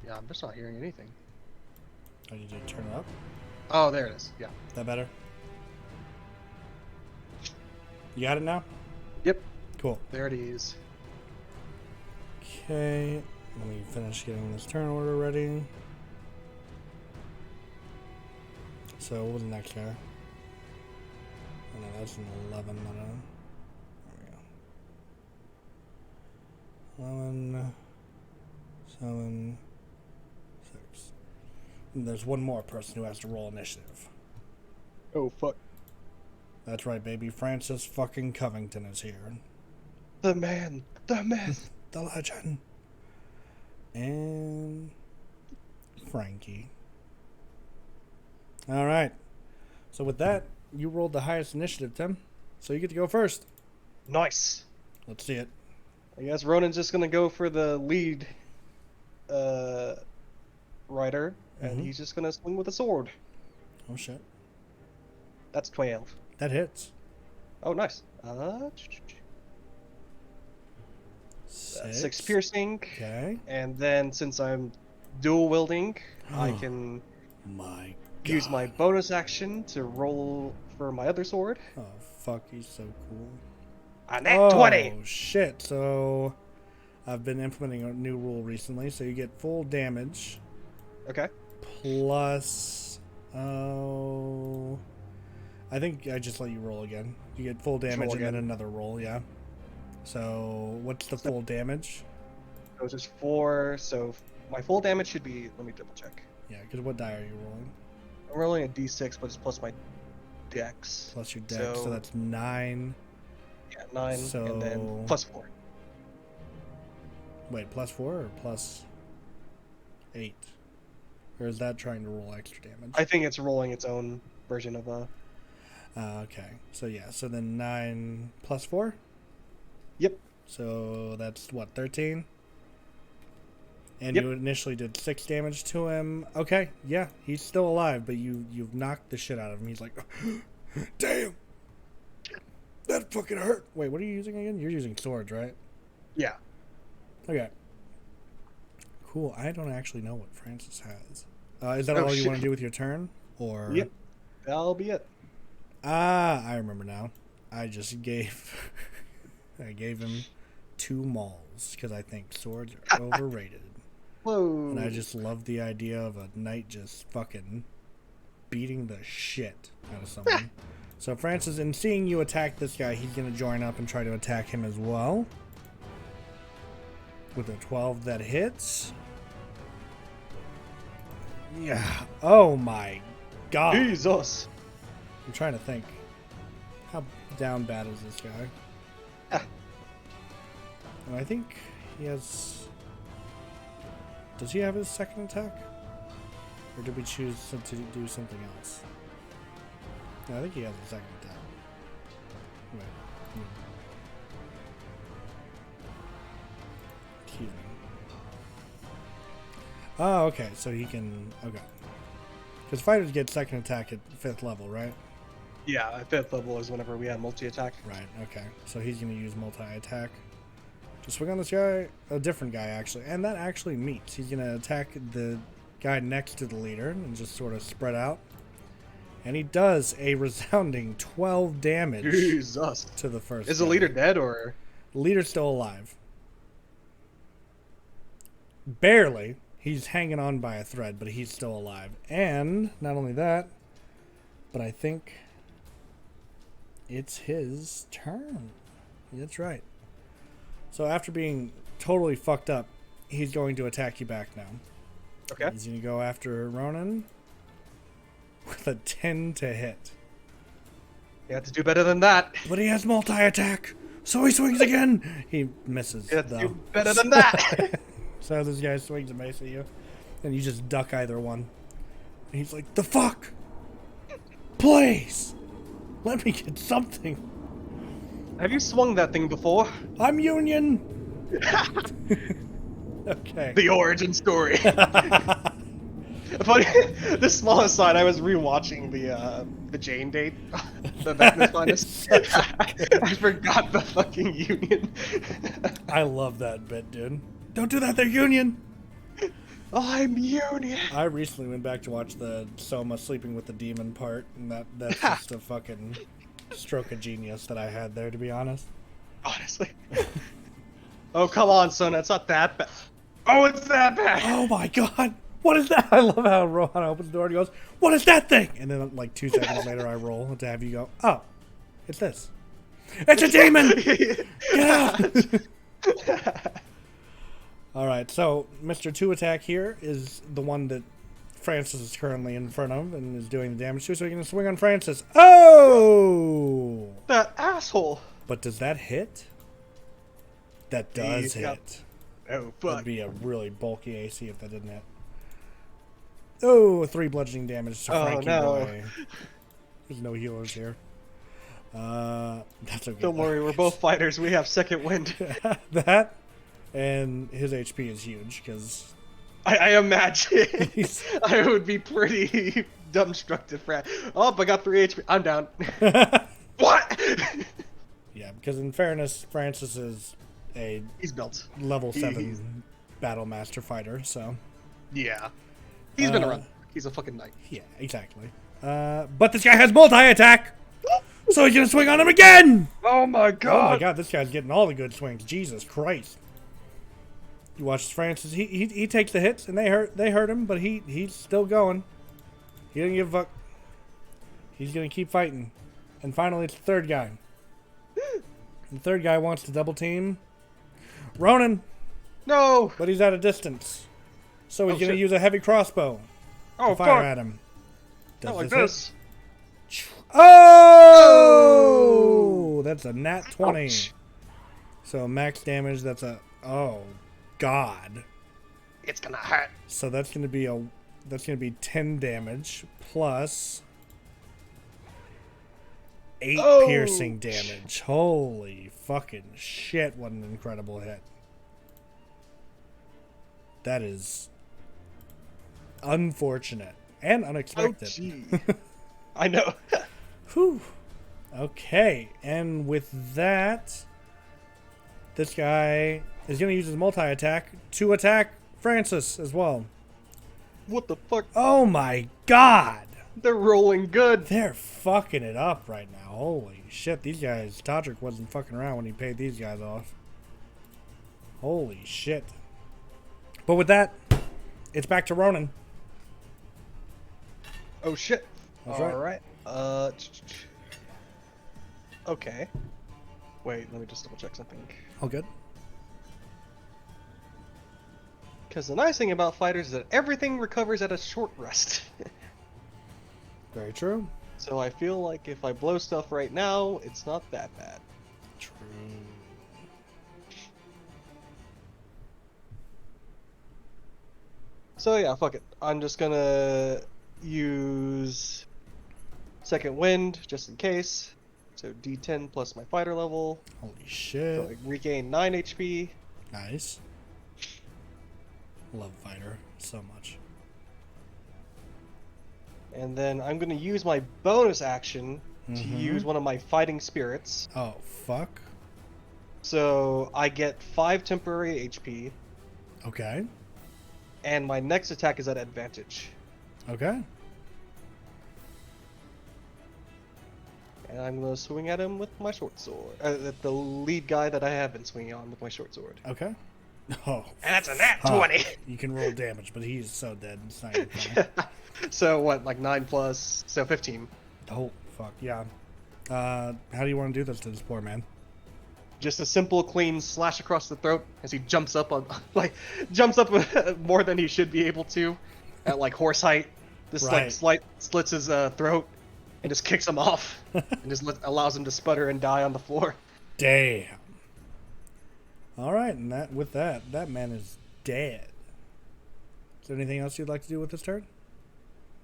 yeah, I'm just not hearing anything. Oh, did you turn it up? Oh, there it is. Yeah. Is that better? You got it now? Yep. Cool. There it is. Okay. Let me finish getting this turn order ready. So, what was the next guy? Oh, no, that's an 11. There we go. 11, 7, 6. And there's one more person who has to roll initiative. Oh, fuck. That's right, baby. Francis fucking Covington is here. The man. The myth. The legend. And Frankie. All right. So with that, you rolled the highest initiative, Tim. So you get to go first. Nice. Let's see it. I guess Ronan's just gonna go for the lead rider, and he's just gonna swing with a sword. Oh, shit. That's 12. That hits. Oh, nice. 6 piercing. Okay. And then since I'm dual wielding, I can My use my bonus action to roll for my other sword. Oh, fuck. He's so cool. A nat 20! Oh, shit. So I've been implementing a new rule recently. So you get full damage. Okay. Plus, oh, I think I just let you roll again. You get full damage and then another roll, yeah. So what's the full damage? It was just 4, so my full damage should be, let me double check. Yeah, because what die are you rolling? I'm rolling a d6, but it's plus my dex. Plus your dex, so that's 9. Yeah, 9, So and then plus 4. Wait, plus 4 or plus 8? Or is that trying to roll extra damage? I think it's rolling its own version of a... okay, so yeah, so then 9 plus 4? Yep. So that's what, 13? And Yep. you initially did 6 damage to him. Okay, yeah, he's still alive, but you've knocked the shit out of him. He's like, damn, that fucking hurt. Wait, what are you using again? You're using swords, right? Yeah. Okay. Cool. I don't actually know what Francis has. Is that Oh, all you shit. want to do with your turn? Or Yep. That'll be it. I remember now. I just gave I gave him 2 mauls because I think swords are overrated. Whoa. And I just love the idea of a knight just fucking beating the shit out of someone. So Francis, in seeing you attack this guy, he's going to join up and try to attack him as well. With a 12 that hits. Yeah. Oh my god. Jesus. I'm trying to think. How down bad is this guy? I think he has... Does he have his second attack? Or did we choose to do something else? No, I think he has a second attack. Wait. Excuse me. Oh, okay. So he can... Okay. Because fighters get second attack at 5th level, right? Yeah, at 5th level is whenever we have multi-attack. Right, okay. So he's going to use multi-attack. Just swing on this guy. A different guy, actually. And that actually meets. He's going to attack the guy next to the leader and just sort of spread out. And he does a resounding 12 damage Jesus. to the first Is guy. the leader dead, or...? The leader's still alive. Barely. He's hanging on by a thread, but he's still alive. And, not only that, but I think it's his turn. That's right. So after being totally fucked up, he's going to attack you back now. Okay. He's going to go after Ronnen with a 10 to hit. You have to do better than that. But he has multi-attack, so he swings again. He misses, You have to though. do better than that. So this guy swings a mace at you, and you just duck either one. And he's like, the fuck? Please! Let me get something. Have you swung that thing before? I'm Union! Okay. The origin story. Funny, the smallest side, I was rewatching the Jane date, the Magnus Finest. I forgot the fucking Union. I love that bit, dude. Don't do that, they're Union! I'm Union. I recently went back to watch the Soma sleeping with the demon part, and that's just a fucking stroke of genius that I had there, to be honest. Honestly. Oh, come on, son, it's not that bad. Oh, it's that bad! Oh my god! What is that? I love how Rohan opens the door and goes, what is that thing? And then like 2 seconds later I roll to have you go, oh, it's this. It's a demon! Get out! Alright, so Mr. 2 attack here is the one that Francis is currently in front of and is doing the damage to, so he's going to swing on Francis. Oh! That asshole! But does that hit? That does hit. Yep. Oh, fuck. That'd be a really bulky AC if that didn't hit. Oh, 3 bludgeoning damage to Frankie boy. There's no healers here. That's okay. Don't worry, we're both fighters. We have second wind. That and his HP is huge because I imagine I would be pretty dumbstruck to Fran. Oh, I got 3 HP. I'm down. What? Yeah, because in fairness, Francis is he's built level 7 battle master fighter, so yeah, he's been around. He's a fucking knight. Yeah, exactly. But this guy has multi-attack, so he's gonna swing on him again. Oh my god! Oh my god, this guy's getting all the good swings. Jesus Christ! You watch Francis. He takes the hits, and they hurt him, but he's still going. He didn't give a fuck. He's gonna keep fighting, and finally it's the third guy. The third guy wants to double team Ronnen. No! But he's at a distance. So he's going to use a heavy crossbow to fire at him. Does Not like hit? this. Oh! That's a nat 20. Ouch. So max damage, that's a... Oh, God. It's gonna hurt. So that's going to be 10 damage plus 8 piercing damage. Holy fucking shit, what an incredible hit. That is unfortunate and unexpected. Oh, gee. I know. Whew. Okay, and with that, this guy is going to use his multi-attack to attack Francis as well. What the fuck? Oh my god! They're rolling good. They're fucking it up right now. Holy shit, these guys, Todrick wasn't fucking around when he paid these guys off. Holy shit. But with that, it's back to Ronnen. Oh shit. That's Alright. Okay. Wait, let me just double check something. All good. Because the nice thing about fighters is that everything recovers at a short rest. Very true. So I feel like if I blow stuff right now, it's not that bad. True. So yeah, fuck it. I'm just gonna use second wind just in case. So D10 plus my fighter level. Holy shit. So I regain 9 HP. Nice. Love fighter so much. And then I'm gonna use my bonus action to use one of my fighting spirits. Oh, fuck. So I get 5 temporary HP. Okay. And my next attack is at advantage. Okay. And I'm gonna swing at him with my short sword. At the lead guy that I have been swinging on with my short sword. Okay. Oh. And that's a nat 20! You can roll damage, but he's so dead. It's not even funny. So what, like 9 plus, so 15. Oh, fuck, yeah. How do you want to do this to this poor man? Just a simple, clean slash across the throat as he jumps up on, like, jumps up more than he should be able to, at like horse height. Just like Right. slits his throat and just kicks him off and just allows him to sputter and die on the floor. Damn. All right, and that man is dead. Is there anything else you'd like to do with this turn?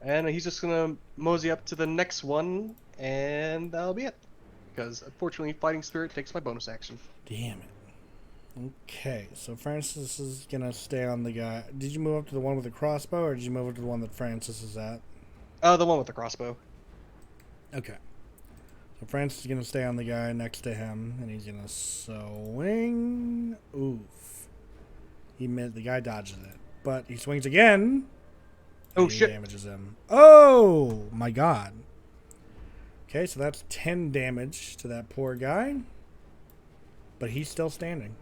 And he's just gonna mosey up to the next one, and that'll be it. Because unfortunately, Fighting Spirit takes my bonus action. Damn it. Okay, so Francis is gonna stay on the guy. Did you move up to the one with the crossbow, or did you move up to the one that Francis is at? The one with the crossbow. Okay. So Francis is gonna stay on the guy next to him, and he's gonna swing. Oof. He missed. The guy dodges it, but he swings again. Oh He shit! damages him. Oh my god. Okay, so that's 10 damage to that poor guy, but he's still standing.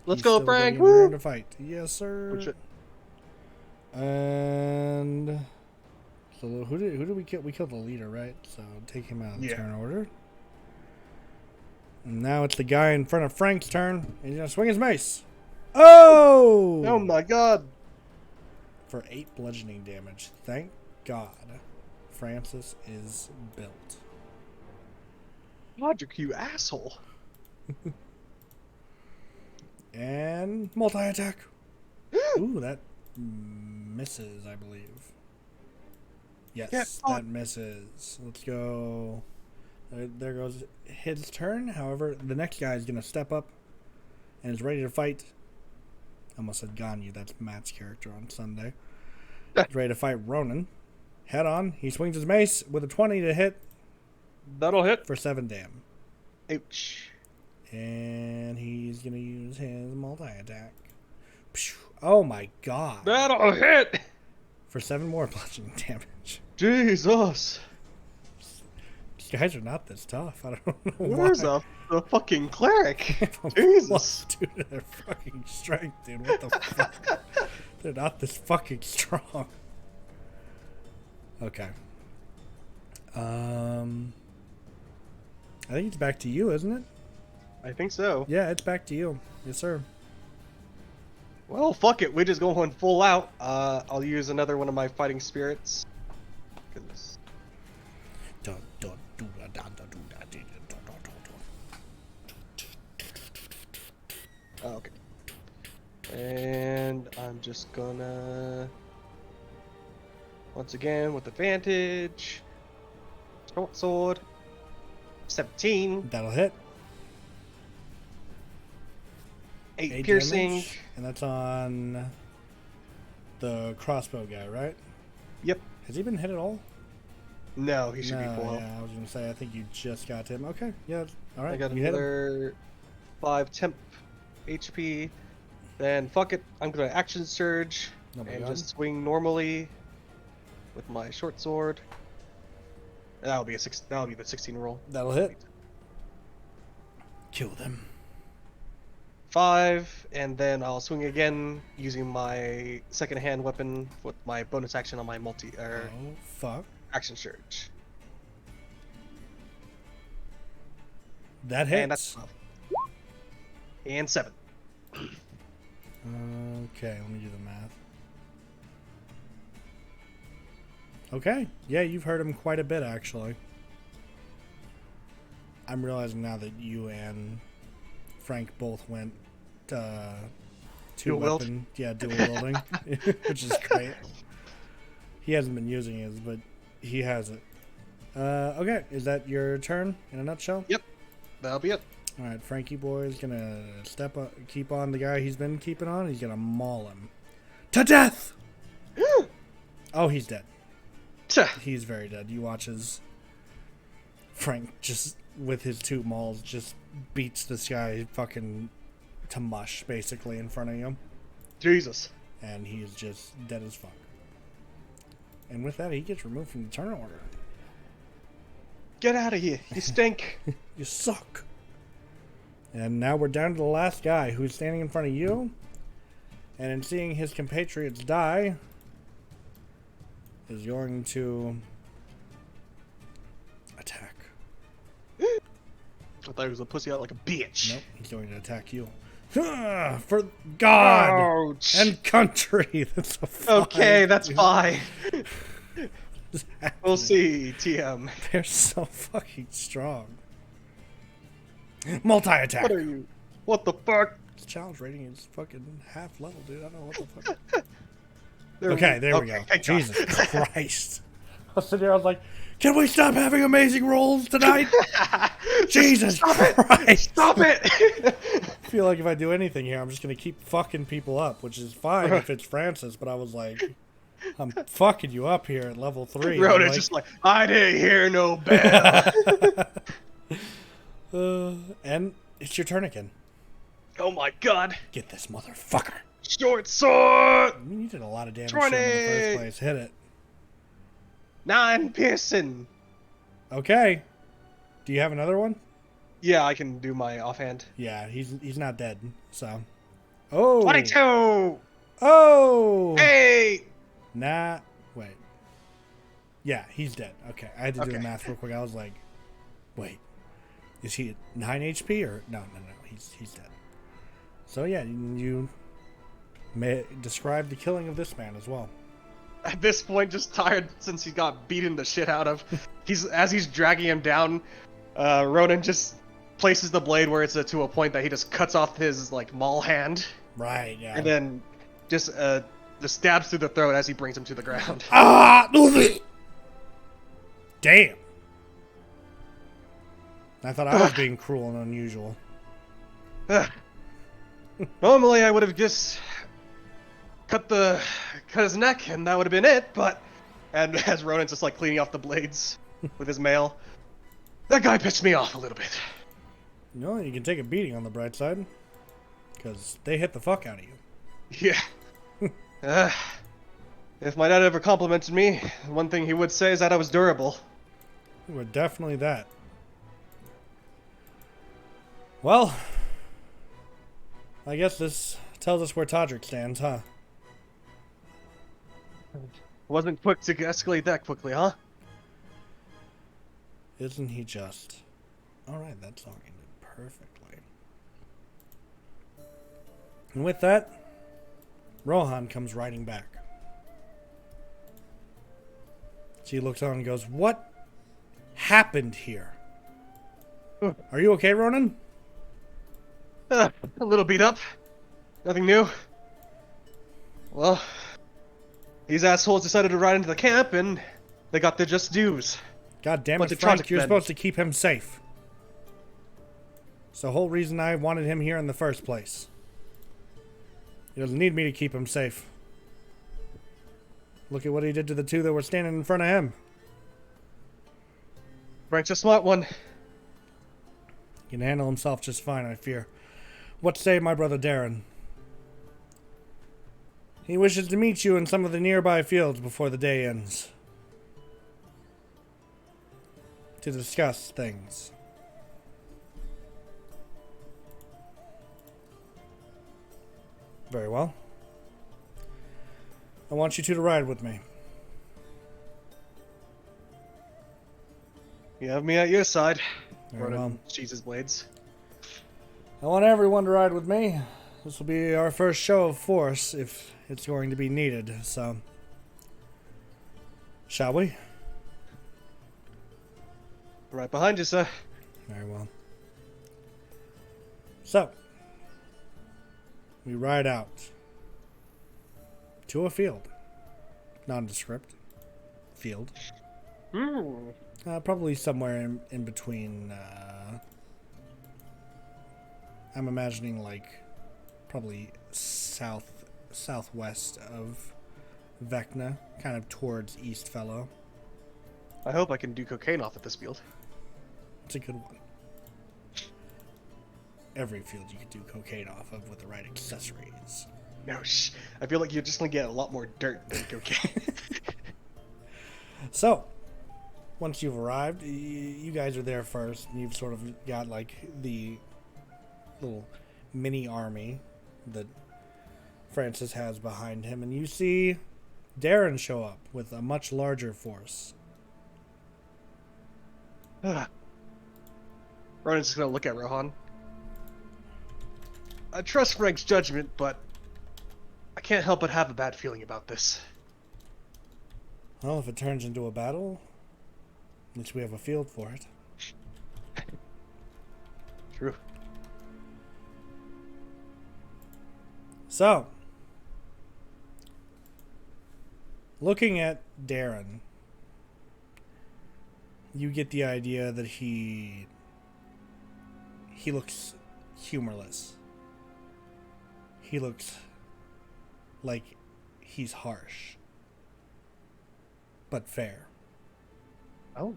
Let's He's go, still Frank! ready and rearing Woo! to fight. Yes, sir. Oh shit! And so who did we kill? We killed the leader, right? So take him out of the turn order. And now it's the guy in front of Frank's turn. And he's gonna swing his mace. Oh! Oh my god! For 8 bludgeoning damage. Thank God, Francis is built. Logic, you asshole! And multi-attack. Ooh, that misses, I believe. Yes, that misses. Let's go. There goes his turn. However, the next guy is going to step up and is ready to fight. I almost said Ganyu. That's Matt's character on Sunday. He's ready to fight Ronnen. Head on. He swings his mace with a 20 to hit. That'll hit. For 7 dam. Ouch. And he's going to use his multi-attack. Oh my god. That'll hit! For 7 more bludgeoning damage. Jesus. These guys are not this tough. I don't know why. Where's the fucking cleric? Jesus. Due to their fucking strength, dude. What the fuck? They're not this fucking strong. Okay. I think it's back to you, isn't it? I think so. Yeah, it's back to you. Yes, sir. Well, fuck it. We're just going full out. I'll use another one of my fighting spirits. Cause... Oh, okay. And I'm just gonna... Once again, with advantage. Short sword. 17. That'll hit. 8 piercing. Damage, and that's on the crossbow guy, right? Yep. Has he been hit at all? No, he should be full health. Yeah, I was gonna say I think you just got him. Okay, yeah, all right. I got you hit him. another 5 temp HP. Then fuck it, I'm gonna action surge and just swing normally with my short sword. That'll be the 16 roll. That'll hit. Kill them. 5, and then I'll swing again using my second hand weapon with my bonus action on my fuck. Action surge. That hits. And that's 12. And 7. Okay, let me do the math. Okay, yeah, you've heard him quite a bit, actually. I'm realizing now that you and Frank both went Dual weapon, yeah, dual wielding, which is great. He hasn't been using his, but he has it. Okay, is that your turn in a nutshell? Yep, that'll be it. All right, Frankie boy is gonna keep on the guy he's been keeping on. He's gonna maul him to death. Oh, he's dead. He's very dead. You watch as Frank just with his 2 mauls just beats this guy fucking to mush basically in front of you. Jesus. And he's just dead as fuck. And with that, he gets removed from the turn order. Get out of here. You stink. You suck. And now we're down to the last guy who's standing in front of you. And in seeing his compatriots die, is going to attack. I thought he was a pussy out like a bitch. Nope, he's going to attack you. For God Ouch. and country. That's a 5. Okay, that's dude. fine. What's happening? We'll see, TM. They're so fucking strong. Multi-attack. What are you? What the fuck? This challenge rating is fucking half level, dude. I don't know what the fuck. There Okay, there we go. Jesus Christ. I was sitting there, I was like, can we stop having amazing rolls tonight? Jesus Christ. Stop it! I feel like if I do anything here, I'm just going to keep fucking people up, which is fine if it's Francis, but I was like, I'm fucking you up here at level 3. Ronnen's just like, I didn't hear no bell. And it's your turn again. Oh my god. Get this motherfucker. Short sword! I mean, you did a lot of damage 20. to him in the first place. Hit it. 9 piercing. Okay. Do you have another one? Yeah, I can do my offhand. Yeah, he's not dead, so. Oh! 22! Oh! Hey! Nah. Wait. Yeah, he's dead. Okay, I had to do the Okay. math real quick. I was like, wait. Is he at 9 HP or. No. He's dead. So, yeah, you may describe the killing of this man as well. At this point, just tired since he got beaten the shit out of. As he's dragging him down, Ronnen just places the blade where it's to a point that he just cuts off his like maul hand, Right, yeah. and then just stabs through the throat as he brings him to the ground. Ah! Damn. I thought I was being cruel and unusual. Normally, I would have just cut his neck, and that would have been it. And as Ronan's just like cleaning off the blades with his mail, that guy pissed me off a little bit. No, you can take a beating on the bright side, because they hit the fuck out of you. Yeah. If my dad ever complimented me, one thing he would say is that I was durable. You were definitely that. Well, I guess this tells us where Todrick stands, huh? Wasn't quick to escalate that quickly, huh? Isn't he just? Alright, that song ended perfectly. And with that, Rohan comes riding back. She looks on and goes, what happened here? Are you okay, Ronnen? A little beat up. Nothing new. Well, these assholes decided to ride into the camp, and they got their just dues. God damn Bunch it, of Frank, Todrick you're men. supposed to keep him safe. It's the whole reason I wanted him here in the first place. He doesn't need me to keep him safe. Look at what he did to the two that were standing in front of him. Frank's a smart one. He can handle himself just fine, I fear. What say my brother Darren? He wishes to meet you in some of the nearby fields before the day ends. To discuss things. Very well. I want you two to ride with me. You have me at your side. Very Ronan well. sheathes his blades. I want everyone to ride with me. This will be our first show of force if it's going to be needed, so. Shall we? Right behind you, sir. Very well. So, we ride out to a field. Nondescript. Field. Probably somewhere in between, I'm imagining like probably southwest of Vecna, kind of towards East Fellow. I hope I can do cocaine off at this field. It's a good one. Every field you could do cocaine off of with the right accessories. No, I feel like you're just gonna get a lot more dirt than cocaine. So, once you've arrived, you guys are there first, and you've sort of got like the little mini army that Francis has behind him, and you see Darren show up with a much larger force. Ronan's just gonna look at Rohan. I trust Frank's judgment, but I can't help but have a bad feeling about this. Well, if it turns into a battle, at least we have a field for it. True. So, looking at Darren, you get the idea that he looks humorless. He looks like he's harsh, but fair. Oh.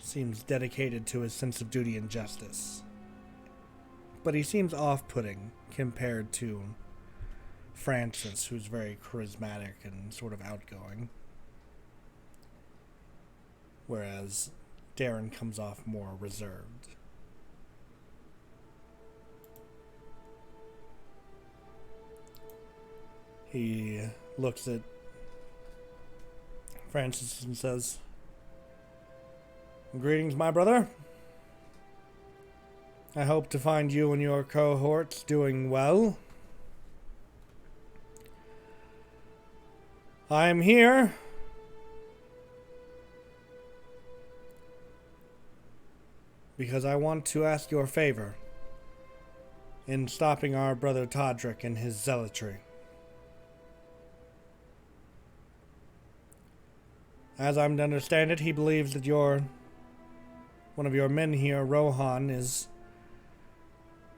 Seems dedicated to his sense of duty and justice. But he seems off-putting compared to Francis, who's very charismatic and sort of outgoing. Whereas Darren comes off more reserved. He looks at Francis and says, "Greetings, my brother. I hope to find you and your cohorts doing well. I am here because I want to ask your favor in stopping our brother Todrick and his zealotry. As I'm to understand it, he believes that one of your men here, Rohan, is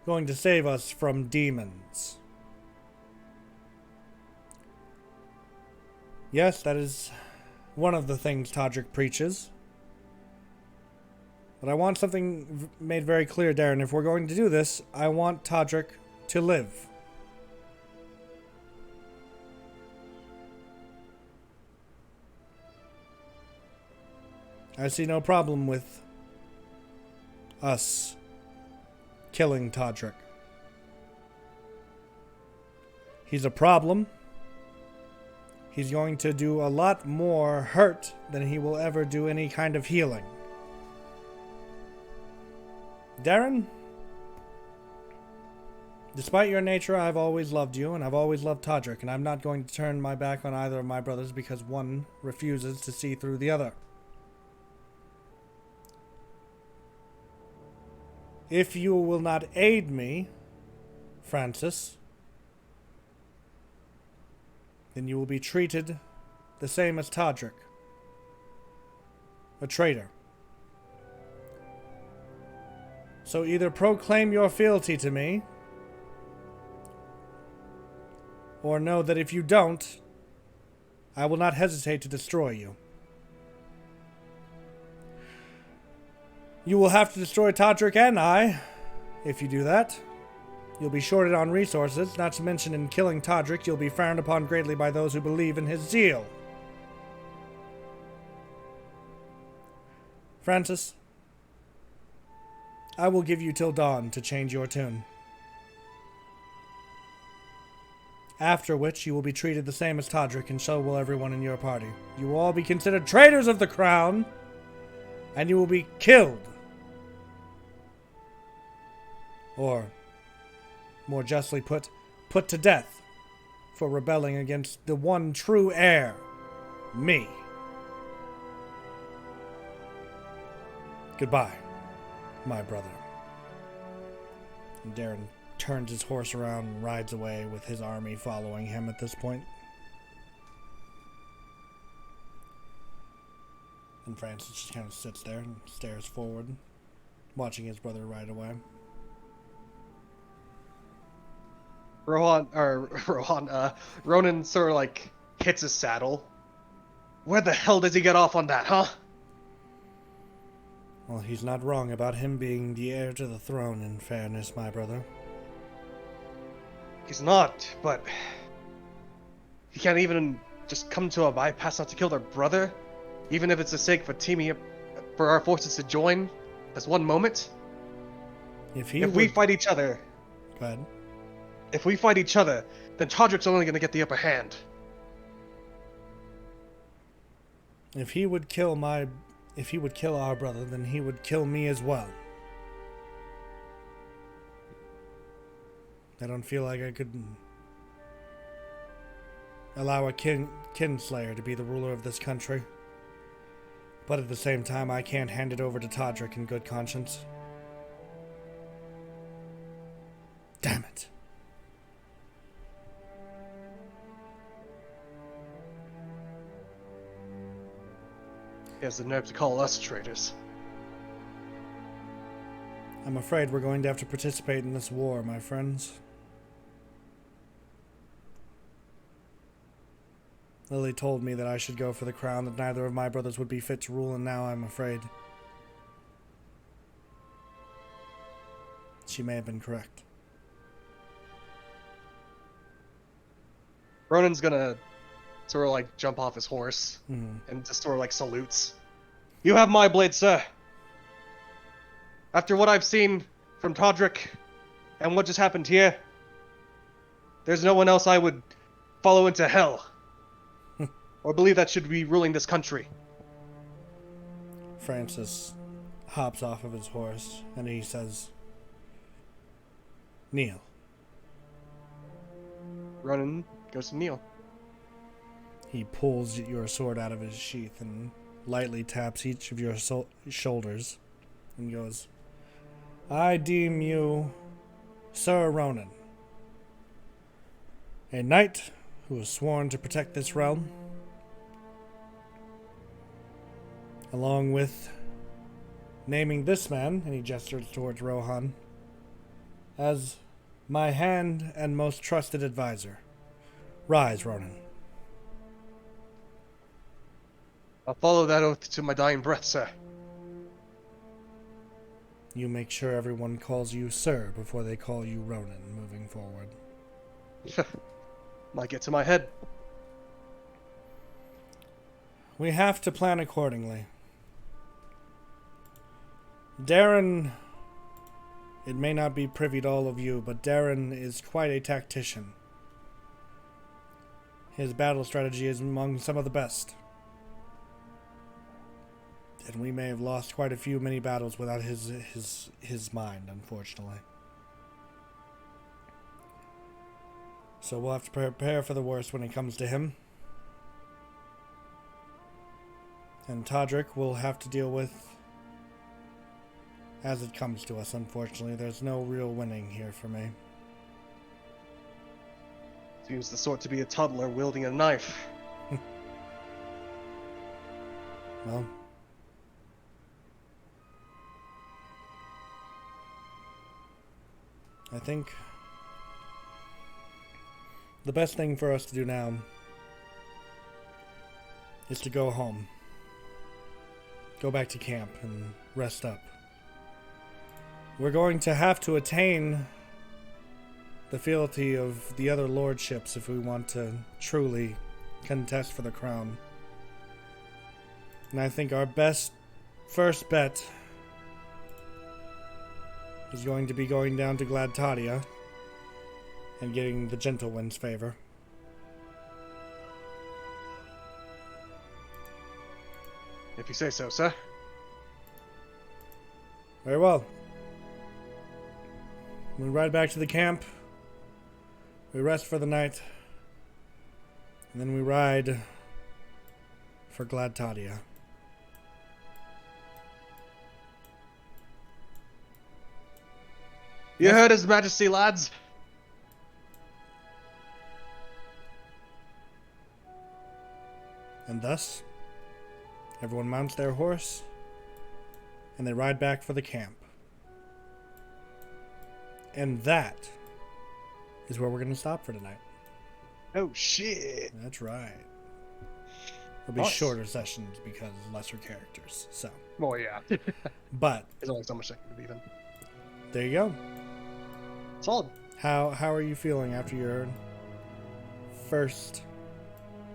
going to save us from demons. Yes, that is one of the things Todrick preaches. But I want something made very clear, Darren. If we're going to do this, I want Todrick to live. I see no problem with us killing Todrick. He's a problem. He's going to do a lot more hurt than he will ever do any kind of healing. Darren, despite your nature, I've always loved you, and I've always loved Todrick, and I'm not going to turn my back on either of my brothers because one refuses to see through the other. If you will not aid me, Francis, then you will be treated the same as Todrick, a traitor. So either proclaim your fealty to me, or know that if you don't, I will not hesitate to destroy you. You will have to destroy Todrick and I, if you do that. You'll be shorted on resources, not to mention in killing Todrick, you'll be frowned upon greatly by those who believe in his zeal. Francis, I will give you till dawn to change your tune. After which, you will be treated the same as Todrick, and so will everyone in your party. You will all be considered traitors of the crown, and you will be killed. Or, more justly put to death for rebelling against the one true heir, me. Goodbye, my brother." And Darren turns his horse around and rides away with his army following him at this point. And Francis just kind of sits there and stares forward, watching his brother ride away. Ronan sort of like hits his saddle. Where the hell does he get off on that, huh? Well, he's not wrong about him being the heir to the throne, in fairness, my brother. He's not, but he can't even just come to a bypass not to kill their brother, even if it's the sake for teaming up for our forces to join as one moment. If we fight each other, go ahead. If we fight each other, then Todrick's only going to get the upper hand. If he would kill our brother, then he would kill me as well. I don't feel like I could allow a kinslayer to be the ruler of this country. But at the same time, I can't hand it over to Todrick in good conscience. Damn it. He has the nerve to call us traitors. I'm afraid we're going to have to participate in this war, my friends. Lily told me that I should go for the crown, that neither of my brothers would be fit to rule, and now I'm afraid she may have been correct. Ronen's gonna sort of like jump off his horse and just sort of like salutes. You have my blade, sir. After what I've seen from Todrick and what just happened here, there's no one else I would follow into hell or believe that should be ruling this country. Francis hops off of his horse and he says, "Kneel." Ronnen goes to kneel. He pulls your sword out of his sheath and lightly taps each of your shoulders and goes, "I deem you Sir Ronnen, a knight who has sworn to protect this realm, along with naming this man," and he gestures towards Rohan, "as my hand and most trusted advisor. Rise, Ronnen." I'll follow that oath to my dying breath, sir. You make sure everyone calls you Sir before they call you Ronnen moving forward. Might get to my head. We have to plan accordingly. Darren, it may not be privy to all of you, but Darren is quite a tactician. His battle strategy is among some of the best. And we may have lost quite a few mini battles without his mind, unfortunately. So we'll have to prepare for the worst when it comes to him. And Todrick will have to deal with as it comes to us, unfortunately. There's no real winning here for me. Seems the sort to be a toddler wielding a knife. Well, I think the best thing for us to do now is to go home. Go back to camp and rest up. We're going to have to attain the fealty of the other lordships if we want to truly contest for the crown. And I think our best first bet is going to be going down to Gladtadia and getting the Gentlewind's favor. If you say so, sir. Very well. We ride back to the camp. We rest for the night. And then we ride for Gladtadia. You heard His Majesty, lads. And thus, everyone mounts their horse, and they ride back for the camp. And that is where we're going to stop for tonight. Oh, shit. That's right. There'll be shorter sessions because lesser characters, so. Well, yeah. But There's only so much I can do even. there you go. Solid. How are you feeling after your first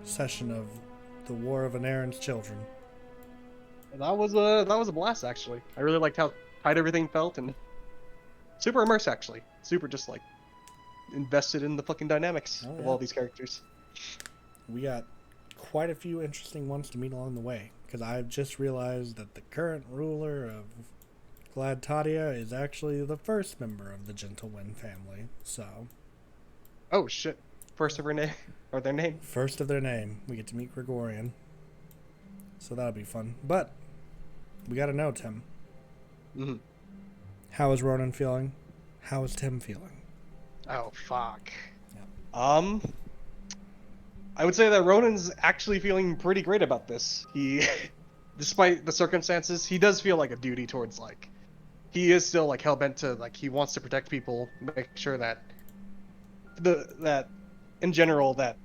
session of the War of Anerin's Children? That was a blast, actually. I really liked how tight everything felt, and super immersed, actually. Super just like invested in the fucking dynamics of all these characters. We got quite a few interesting ones to meet along the way, because I've just realized that the current ruler of glad Tadia is actually the first member of the Gentle Wind family. So, Oh shit! First of her name or their name. first of their name, we get to meet Gregorian. So that'll be fun. But we gotta know, Tim. Mm-hmm. How is Ronan feeling? How is Tim feeling? Oh fuck. Yeah. I would say that Ronan's actually feeling pretty great about this. He, despite the circumstances, he does feel like a duty towards like, he is still like hell bent to like he wants to protect people, make sure that that in general that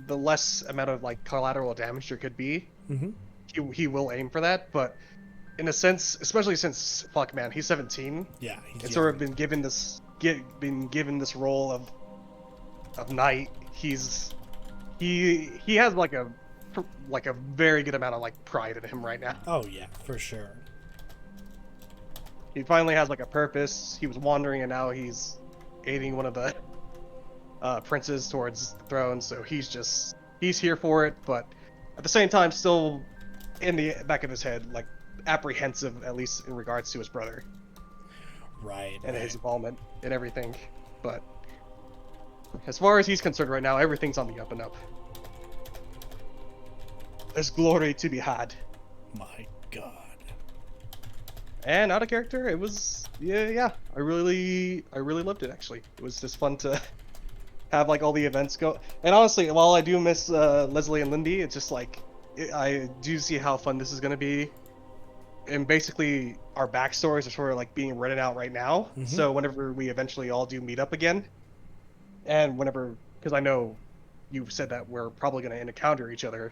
the less amount of like collateral damage there could be, Mm-hmm. he will aim for that. But in a sense, especially since fuck man, he's 17, Yeah, he's and young. sort of been given this role of knight. He has like a very good amount of like pride in him right now. Oh yeah, for sure. He finally has like a purpose. He was wandering, and now he's aiding one of the princes towards the throne. So he's here for it, but at the same time, still in the back of his head, like apprehensive, at least in regards to his brother, Right. and his involvement and everything. But as far as he's concerned right now, everything's on the up and up. There's glory to be had. My God. And out of character, it was yeah. I really loved it actually. It was just fun to have like all the events go. And honestly, while I do miss Leslie and Lindy, it's just like I do see how fun this is gonna be. And basically, our backstories are sort of like being written out right now. Mhm. So whenever we eventually all do meet up again, and whenever, because I know you said that we're probably gonna encounter each other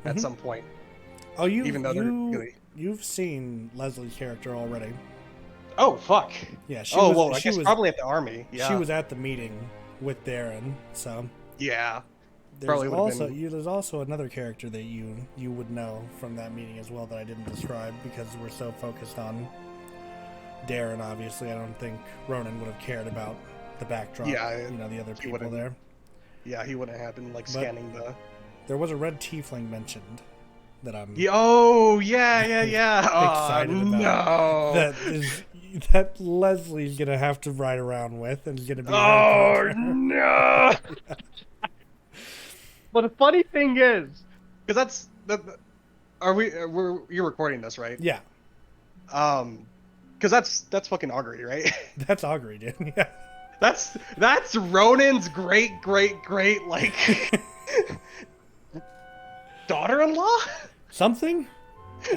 at Mhm. some point. Oh, Even though you've seen Leslie's character already. Oh fuck. Yeah, she Oh was. well, I she guess was probably at the army. Yeah. She was at the meeting with Darren. So Yeah. there's Probably would've also been- there's also another character that you would know from that meeting as well that I didn't describe because we're so focused on Darren. Obviously, I don't think Ronan would have cared about the backdrop. Yeah, you know, the other people wouldn't. there. Yeah, he wouldn't have been like But- scanning the. There was a red tiefling mentioned that I'm Oh yeah. excited Oh, about. no. That Leslie's gonna have to ride around with and is gonna be. Oh her no. But the funny thing is, because you're recording this, right? Yeah, Because that's fucking augury, right? that's Augury, dude. Yeah. That's Ronan's great like daughter-in-law. Something? I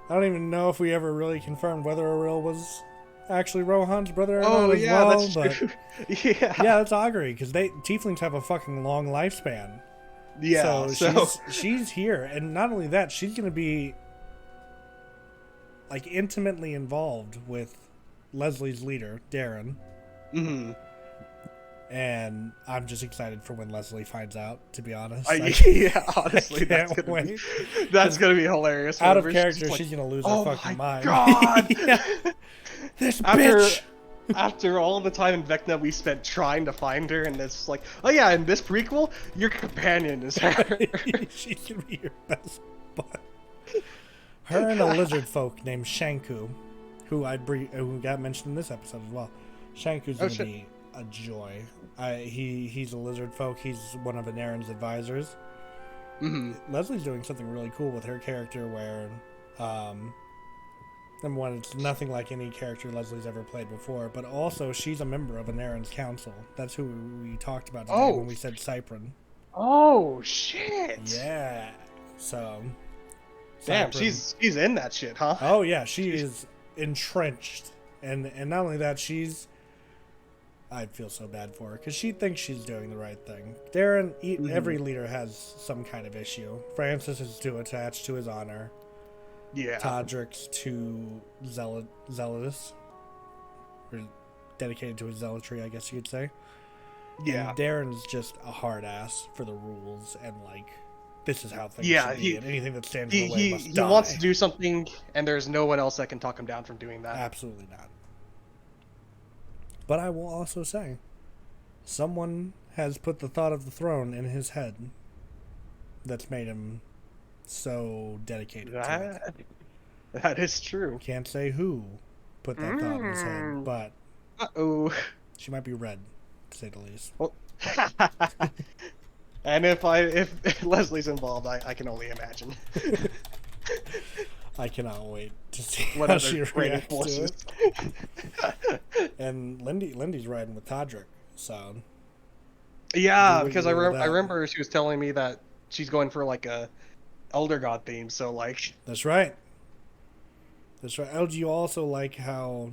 don't even know if we ever really confirmed whether Auril was actually Rohan's brother or not as well. That's but true. Yeah. yeah, that's Augury because tieflings have a fucking long lifespan. Yeah. So she's here, and not only that, she's gonna be like intimately involved with Leslie's leader, Darren. Mm-hmm. And I'm just excited for when Leslie finds out, to be honest. Yeah, honestly, that's gonna be hilarious. Out of character, she's gonna lose her fucking mind. God! Yeah. This bitch! After all the time in Vecna we spent trying to find her, and it's like, oh yeah, in this prequel, your companion is her. She's gonna be your best bud. Her and a lizard folk named Shanku, who got mentioned in this episode as well. Shanku's gonna be a joy. He's a lizard folk. He's one of Anerin's advisors. Mm-hmm. Leslie's doing something really cool with her character where, number one, it's nothing like any character Leslie's ever played before, but also she's a member of Anerin's council. That's who we talked about today when we said Cyprin. Oh, shit! Yeah. So... Damn, Cyprin. she's in that shit, huh? Oh, yeah, she is entrenched. And not only that, I feel so bad for her because she thinks she's doing the right thing. Darren, every leader has some kind of issue. Francis is too attached to his honor. Yeah. Todrick's too zealous. Or dedicated to his zealotry, I guess you could say. Yeah. And Darren's just a hard ass for the rules and like, this is how things Yeah, should be, and anything that stands in the way must die. He wants to do something, and there's no one else that can talk him down from doing that. Absolutely not. But I will also say, someone has put the thought of the throne in his head that's made him so dedicated to it. That is true. Can't say who put that thought in his head, Mm. but Uh-oh. she might be red, to say the least. Well, and if Leslie's involved, I can only imagine I cannot wait to see what how other she raiding reacts to forces. it. And Lindy's riding with Todrick, so Yeah, get what you because will with I that. remember she was telling me that she's going for like a Elder God theme. So like, That's right. That's right. Oh, do you also like how